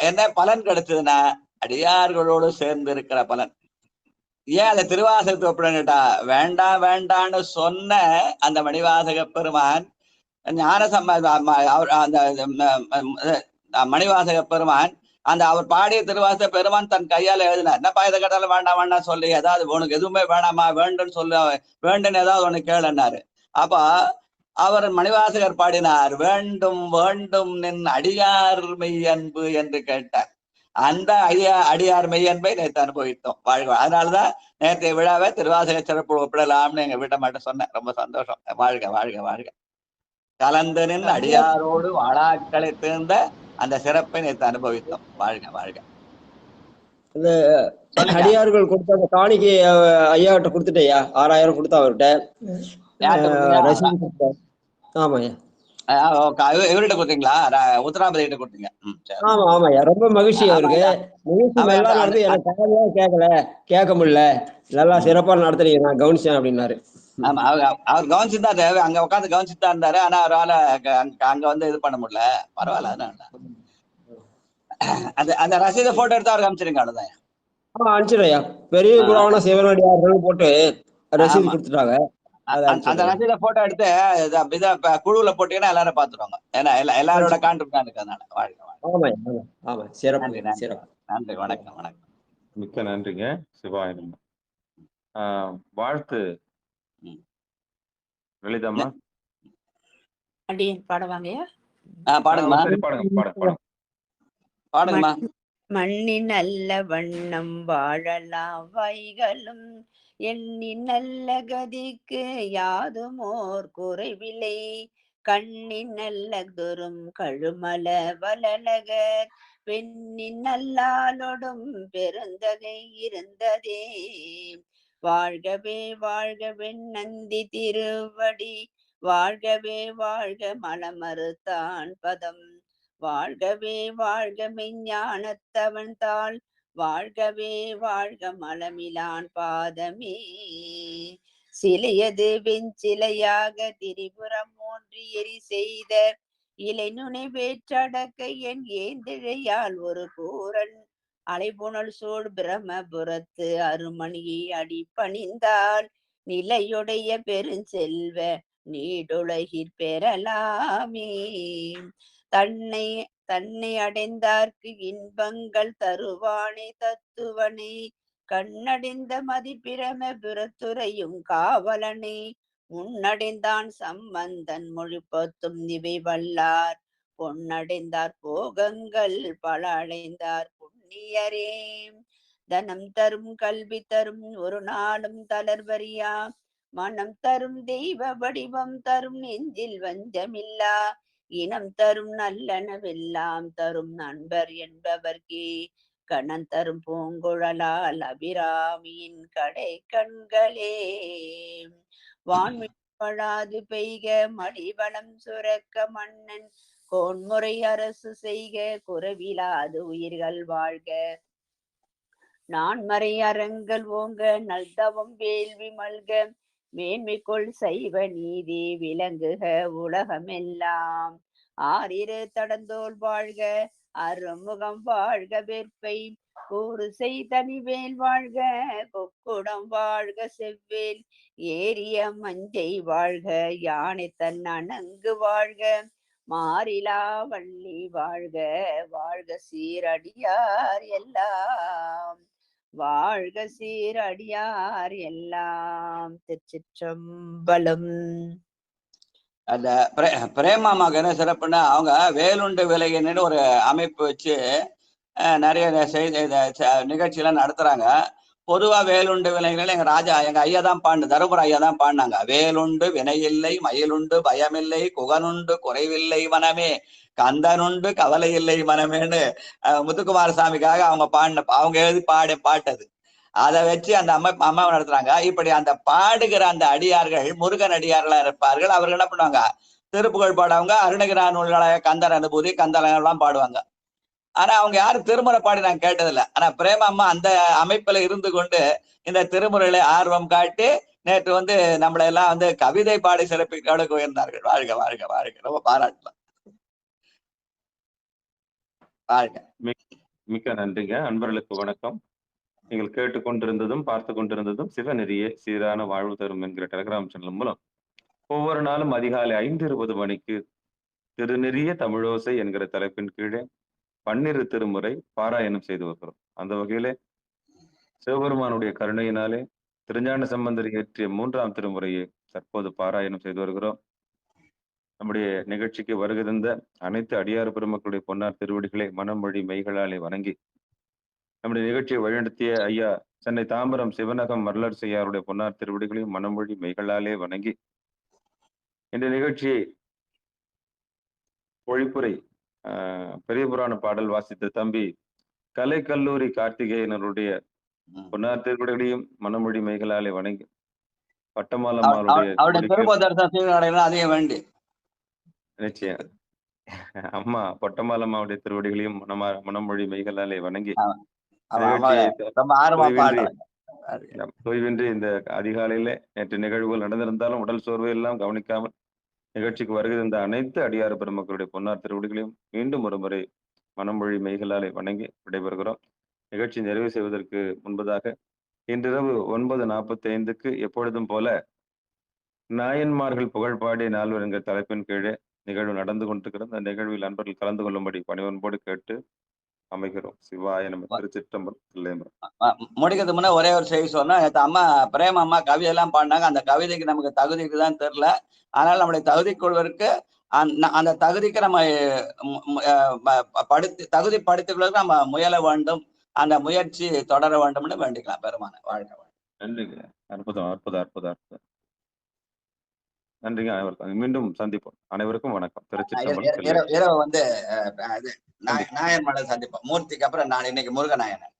என்ன பலன் கிடைச்சதுன்னா அடியார்களோடு சேர்ந்து இருக்கிற பலன். ஏன் அந்த திருவாசகத்தை ஒப்பிட கேட்டா வேண்டாம் வேண்டான்னு சொன்ன அந்த மணிவாசக பெருமான் ஞான அந்த மணிவாசக பெருமான் அந்த அவர் பாடிய திருவாசக பெருமான் தன் கையால எழுதினார். என்னப்பா இதை கேட்டாலும் வேண்டாம் வேண்டாம் சொல்லி ஏதாவது உனக்கு எதுவுமே வேணாமா, வேண்டுன்னு சொல்லு, வேண்டுன்னு ஏதாவது ஒண்ணு கேளுன்னாரு. அப்ப அவர் மணிவாசகர் பாடினார் வேண்டும் வேண்டும் நின் அடியார் மெய்யன்பு என்று கேட்டார். அந்த அடியார் மெய்யன்பை நேற்று அனுபவித்தோம். வாழ்க. அதனாலதான் நேற்றைய விழாவை திருவாசக சிறப்பு ஒப்பிடலாம்னு எங்க வீட்டை மட்டும் சொன்னேன். ரொம்ப சந்தோஷம். வாழ்க வாழ்க வாழ்க. கலந்து நின்று அடியாரோடு வாழாக்களை தேர்ந்த அந்த சிறப்பை நேற்று அனுபவித்தோம். வாழ்க வாழ்க. இந்த அடியார்கள் கொடுத்த அந்த காணிக்கை ஐயாவிட்ட கொடுத்துட்டேயா? 6000 கொடுத்தா அவர்கிட்ட. ஆமாய்யா. இவர்கிட்ட கொடுத்தீங்களா? உத்தராபதி கிட்ட கொடுத்தீங்க. சரி. ஆமா ஆமாய்யா, ரொம்ப மகிழ்ச்சி அவருக்கு. நிகழ்ச்சி நல்லா நடந்து எனக்கு காலையா கேட்க முடியல, நல்லா சிறப்பா நடத்துறீங்க, நான் கவனிச்சேன் அப்படின்னாரு. ஆமா, அவர் கவனிச்சுட்டு தான் இருந்தாரு, அங்க உட்காந்து கவனிச்சுட்டு தான் இருந்தாரு. ஆனா அவரால அங்க வந்து இது பண்ண முடியல. பரவாயில்ல, அதனால அந்த ரசீத போட்டோ எடுத்து அவருக்கு அனுப்பிச்சிருங்க. அவ்வளவுதான். அனுப்பிச்சிடுறேயா, பெரிய புராண சிவனடியார்கள் போட்டு ரசீது கொடுத்துட்டாங்க. அந்த ரசீத போட்டோ எடுத்து குழுவுல போட்டீங்கன்னா எல்லாரும் பாத்துருவாங்க. ஏன்னா எல்லாரோட கான்ட்ரிபியூஷன் இருக்கு. அதனால வாழ்க. ஆமா, சிறப்பு சிறப்பு. நன்றி, வணக்கம் வணக்கம். மிக்க நன்றிங்க. சிவாயிரம். வாழ்த்து லலிதாம்மா. அடியேன் பாடவாங்கயா? பாடுங்கம்மா. மண்ணின் நல்ல வண்ணம் வாழலாம் வைகளும், எண்ணின் நல்ல கதிக்கு யாதுமோர் குறைவில்லை, கண்ணின் நல்ல துரும் கழுமல வளநகர் பெண்ணின் நல்லாலொடும் பெருந்தகை இருந்ததே. வாழ்கவே வாழ்க வெண்ணந்தி திருவடி, வாழ்கவே வாழ்க மலமறுத்தான் பதம், வாழ்கவே வாழ்க மெஞ்ஞானத்தவன் தாள், வாழ்கவே வாழ்க மலமிலான் பாதமே. சிலையது வெஞ்சிலையாக திரிபுரம் மூன்றி எரி செய்த இலைநுனை வேற்றடக்க என் ஏந்திழையால் ஒரு கூரன் அலைபுணல் சூழ் பிரமபுரத்து அருமணியை அடிப்பணிந்தால் நிலையுடைய பெருஞ்செல்வ நீடுலகிற் பெறலாமே. தன்னை அடைந்தார்க்கு இன்பங்கள் தருவானே தத்துவனை, கண்ணடைந்த மதிப்பிரம புறத்துறையும் காவலனை, முன்னடைந்தான் சம்பந்தன் மொழிப்பத்தும் இவை வல்லார், பொன்னடைந்தார் போகங்கள் பல அடைந்தார் புண்ணியரே. தனம் தரும் கல்வி தரும் ஒரு நாளும் தளர்வரியா, மனம் தரும் தெய்வ வடிவம் தரும் நெஞ்சில் வஞ்சமில்லா, இனம் தரும் நல்லனவெல்லாம் தரும் நண்பர் என்பவர்க்கே, கணம் தரும் பூங்குழலால் அபிராமியின் கடை கண்களே. வான்மிழாது பெய்க மடிவளம் சுரக்க மன்னன் கோன்முறை அரசு செய்க குறைவிலாது உயிர்கள் வாழ்க, நான்மறை அறங்கள் ஓங்க நல்தவம் வேள்வி மல்க, மேன்மைக்குள் சைவ நீதி விளங்குக உலகமெல்லாம். ஆறிரு தடந்தோல் வாழ்க, அருமுகம் வாழ்க, வெற்பை கூறு செய் தனிவேல் வாழ்க, கொக்குடம் வாழ்க, செவ்வேல் ஏரிய மஞ்சை வாழ்க, யானை தன் அணங்கு வாழ்க, மாறிலா வள்ளி வாழ்க, வாழ்க சீரடியார் எல்லாம், வாழ்க சீரடியார் எல்லாம். திருச்சிற்றம்பலம். அந்த பிரேமாமாக்கு என்ன சிறப்புன்னா, அவங்க வேலுண்டு விலையன்னு ஒரு அமைப்பு வச்சு நிறைய நிகழ்ச்சியெல்லாம் நடத்துறாங்க. பொதுவா வேலுண்டு வினைகள் எங்க ராஜா எங்க ஐயா தான் தருமபுரம் ஐயா தான் பாடினாங்க. வேலுண்டு வினையில்லை மயிலுண்டு பயமில்லை, குகனுண்டு குறைவில்லை மனமே, கந்தனுண்டு கவலை இல்லை மனமேன்னு முத்துக்குமார சாமிக்காக அவங்க எழுதி பாட்டது. அதை வச்சு அந்த அம்மாவை நடத்துறாங்க. இப்படி அந்த பாடுகிற அந்த அடியார்கள் முருகன் அடியார்களா இருப்பார்கள். அவர்கள் என்ன பண்ணுவாங்க, திருப்புகழ் பாடுவாங்க, அருணகிரா நூல்களாக கந்தர் அனுபூதி கந்தரெல்லாம் பாடுவாங்க. ஆனா அவங்க யாரும் திருமுறை பாடி நான் கேட்டதில்லை. ஆனா பிரேமா அம்மா அந்த அமைப்புல இருந்து கொண்டு இந்த திருமுறையில ஆர்வம் காட்டி நேற்று வந்து நம்மளை எல்லாம் வந்து கவிதை பாடி சிறப்பிக்க உயர்ந்தார்கள். வாழ்க வாழ்க வாழ்க. ரொம்ப பாராட்டலாம். வாழ்க. மிக்க நன்றிங்க. அன்பர்களுக்கு வணக்கம். நீங்கள் கேட்டுக்கொண்டிருந்ததும் பார்த்து கொண்டிருந்ததும் சிவநெறியே சீரான வாழ்வு தரும் என்கிற டெலிகிராம் சேனல் மூலம் ஒவ்வொரு நாளும் அதிகாலை 5:20 மணிக்கு திருநெறிய தமிழோசை என்கிற தலைப்பின் கீழே 12 திருமுறை பாராயணம் செய்து வருகிறோம். அந்த வகையிலே சிவபெருமானுடைய கருணையினாலே திருஞான சம்பந்தர் இயற்றிய 3ஆம் திருமுறையை தற்போது பாராயணம் செய்து வருகிறோம். நம்முடைய நிகழ்ச்சிக்கு வருகை தந்த அனைத்து அடியார் பெருமக்களுடைய பொன்னார் திருவடிகளை மனம் வழி மெய்களாலே வணங்கி, நம்முடைய நிகழ்ச்சியை வழிநடத்திய ஐயா சென்னை தாம்பரம் சிவனகம் மரலர் செய்யாருடைய பொன்னார் திருவடிகளையும் மனம் வழி மெய்களாலே வணங்கி, இந்த நிகழ்ச்சியை பொழிப்புரை பெரிய புராண பாடல் வாசித்த தம்பி கலை கல்லூரி கார்த்திகேயனருடைய பொன்னார் திருவடிகளையும் மனமொழி மெய்களாலே வணங்கி, பட்டமாலம்மாளுடைய அதையும் வேண்டி நிச்சயம். அம்மா பொட்டம்மாளம்மாவுடைய திருவடிகளையும் மனமொழி மெய்களாலே வணங்கி நிகழ்ச்சியை ரொம்ப ஆர்வமா பாடுறாங்க. தொய்வின்றி இந்த அதிகாலையில நேற்று நிகழ்வுகள் நடந்திருந்தாலும் உடல் சோர்வை எல்லாம் கவனிக்காமல் நிகழ்ச்சிக்கு வருகை தந்த அனைத்து அடியார் பெருமக்களுடைய பொன்னார் திருவடிகளையும் மீண்டும் ஒரு முறை மனமொழி மெய்களாலே வணங்கி விடைபெறுகிறோம். நிகழ்ச்சி நிறைவு செய்வதற்கு முன்பதாக இன்றிரவு 9:45 எப்பொழுதும் போல நாயன்மார்கள் புகழ்பாடி நால்வர் என்கிற தலைப்பின் கீழே நிகழ்வு நடந்து கொண்டிருக்கிறது. அந்த நிகழ்வில் நண்பர்கள் கலந்து கொள்ளும்படி பணிவன்போடு கேட்டு அமைகிறோம். சிவாய நம்ம திருச்சிற்றம்பலம். முடிக்கிறதுக்கு முன்ன ஒரே ஒரு செய்தி சொன்னா, அம்மா பிரேம அம்மா கவிதையெல்லாம் பாடினாங்க. அந்த கவிதைக்கு நமக்கு தகுதிக்கு தான் தெரியல. ஆனால் நம்முடைய தகுதி கொள்வதற்கு அந்த தகுதிக்கு நம்ம தகுதிப்படுத்திக் கொள்வதற்கு நம்ம முயல வேண்டும். அந்த முயற்சி தொடர வேண்டும்னு வேண்டிக்கலாம். பெருமான வாழ்க்கை. நன்றிங்க. அற்புதம் அற்புதம் அற்புதம் அற்புதம். நன்றிங்க. அனைவருக்கும் மீண்டும் சந்திப்போம். அனைவருக்கும் வணக்கம். திருச்சிற்றம்பலம். இரவு வந்து நாயன் மலை சந்திப்போம். மூர்த்திக்கு அப்புறம் நான் இன்னைக்கு முருகநாயனர்.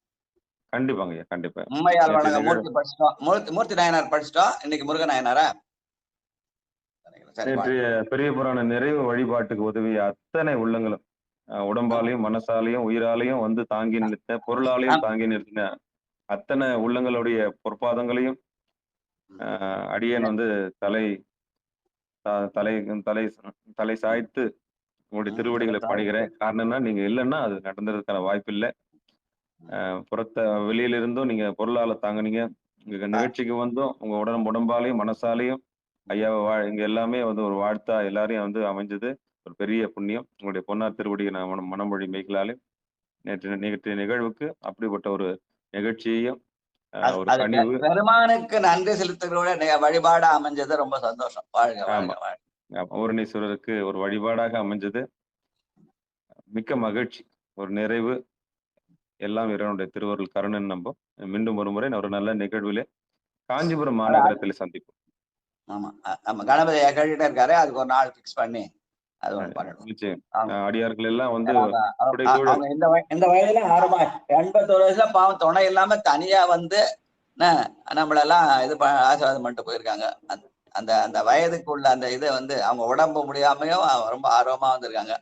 கண்டிப்பாங்க ஐயா, கண்டிப்பா. உண்மையால் வழங்க மூர்த்தி படிச்சிட்டோம். மூர்த்தி நாயனார் படிச்சிட்டோம். இன்னைக்கு முருகநாயனாரா? நேற்றைய பெரிய புராண நிறைவு வழிபாட்டுக்கு உதவிய அத்தனை உள்ளங்களும் உடம்பாலையும் மனசாலையும் உயிராலையும் வந்து தாங்கி நிறுத்த, பொருளாலையும் தாங்கி நிறுத்தின அத்தனை உள்ளங்களுடைய பொற்பாதங்களையும் அடியேன் வந்து தலை தலை தலை தலை சாய்த்து உங்களுடைய திருவடிகளை பணிகிறேன். காரணம்னா நீங்க இல்லைன்னா அது நடந்ததுக்கான வாய்ப்பு இல்லை. வெளியிலிருந்தும் நீங்க பொருளால தாங்கினீங்க. இங்க நிகழ்ச்சிக்கு வந்தும் உங்க உடம்பாலையும் மனசாலையும் ஐயாவை இங்க எல்லாமே வந்து ஒரு வாழ்த்தா எல்லாரையும் வந்து அமைஞ்சது ஒரு பெரிய புண்ணியம். உங்களுடைய பொன்னார் திருவடியை நான் மனமொழி மெய்களாலே நேற்று நிகழ்வுக்கு அப்படிப்பட்ட ஒரு நிகழ்ச்சியையும் ஒரு கனிவு பெருமானுக்கு நன்றி செலுத்துகிற வழிபாடா அமைஞ்சது ரொம்ப சந்தோஷம். பூரணீஸ்வரருக்கு ஒரு வழிபாடாக அமைஞ்சது மிக்க மகிழ்ச்சி, ஒரு நிறைவு. எல்லாம் இறைவனுடைய திருவருள் கருணன் நம்பும். மீண்டும் ஒரு முறை ஒரு நல்ல நிகழ்விலே காஞ்சிபுரம் மாநகரத்தில் சந்திப்போம். ஆமா ஆமா, கணபதி கேட்டுட்டே இருக்காரு. அதுக்கு ஒரு நாள் பிக்ஸ் பண்ணி அது ஒண்ணு பண்ணணும். அடியார்கள் எல்லாம் வந்து இந்த வயதுல 81 வயசுல பாவம் துணை இல்லாம தனியா வந்து நம்மளெல்லாம் இது ஆசீர்வாதம் பண்ணிட்டு போயிருக்காங்க. அந்த அந்த வயதுக்குள்ள அந்த இதை வந்து அவங்க உடம்பு முடியாமையும் ரொம்ப ஆர்வமா வந்திருக்காங்க.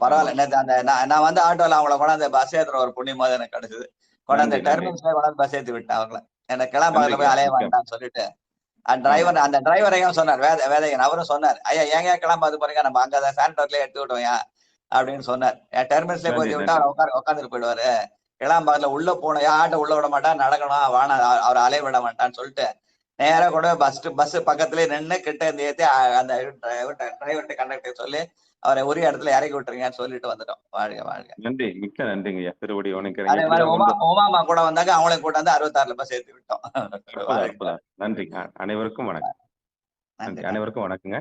பரவாயில்ல. நேற்று அந்த நான் வந்து ஆட்டோல அவங்கள கொண்டாந்து பஸ் ஏத்துற ஒரு புண்ணியமா எனக்கு கிடைச்சது. கொண்டாந்து டெர்மினல்ஸ்ல கொண்டாந்து பஸ் ஏற்றி விட்டேன் அவங்கள. எனக்கு கிளம்பாக்கல போய் அலைய வேண்டாம்னு சொல்லிட்டு அந்த டிரைவரையும் சொன்னார், வேதையன் அவரும் சொன்னார், ஐயா ஏங்க கிளம்பாது போறீங்க, நம்ம அங்க சாண்டோர்லயே எடுத்து விட்டோம்யா அப்படின்னு சொன்னார். டெர்மினல்ஸ்ல போய் விட்டா அவர் உட்காந்துட்டு போயிடுவாரு. கிளம்பாதுல உள்ள போனோம், ஆட்டோ உள்ள விட மாட்டான், நடக்கணும் வான அவர் அலைய விட மாட்டான்னு சொல்லிட்டு நேரா கூட பஸ் பக்கத்துலயே நின்று கிட்ட இருந்து ஏற்றி அந்த டிரைவர்கிட்ட கண்டக்டர் சொல்லி அவரை உரிய இடத்துல இறக்கி விட்டுருங்கன்னு சொல்லிட்டு வந்துட்டோம். வாழ்க வாழ்க. நன்றி, மிக்க நன்றிங்க ஐயா. திருவடி அதே மாதிரி உமாமா கூட வந்தாங்க, அவங்களே கூட்டாந்து 66 பஸ் ஏற்றி விட்டோம். நன்றி. அனைவருக்கும் வணக்கம். அனைவருக்கும் வணக்கங்க.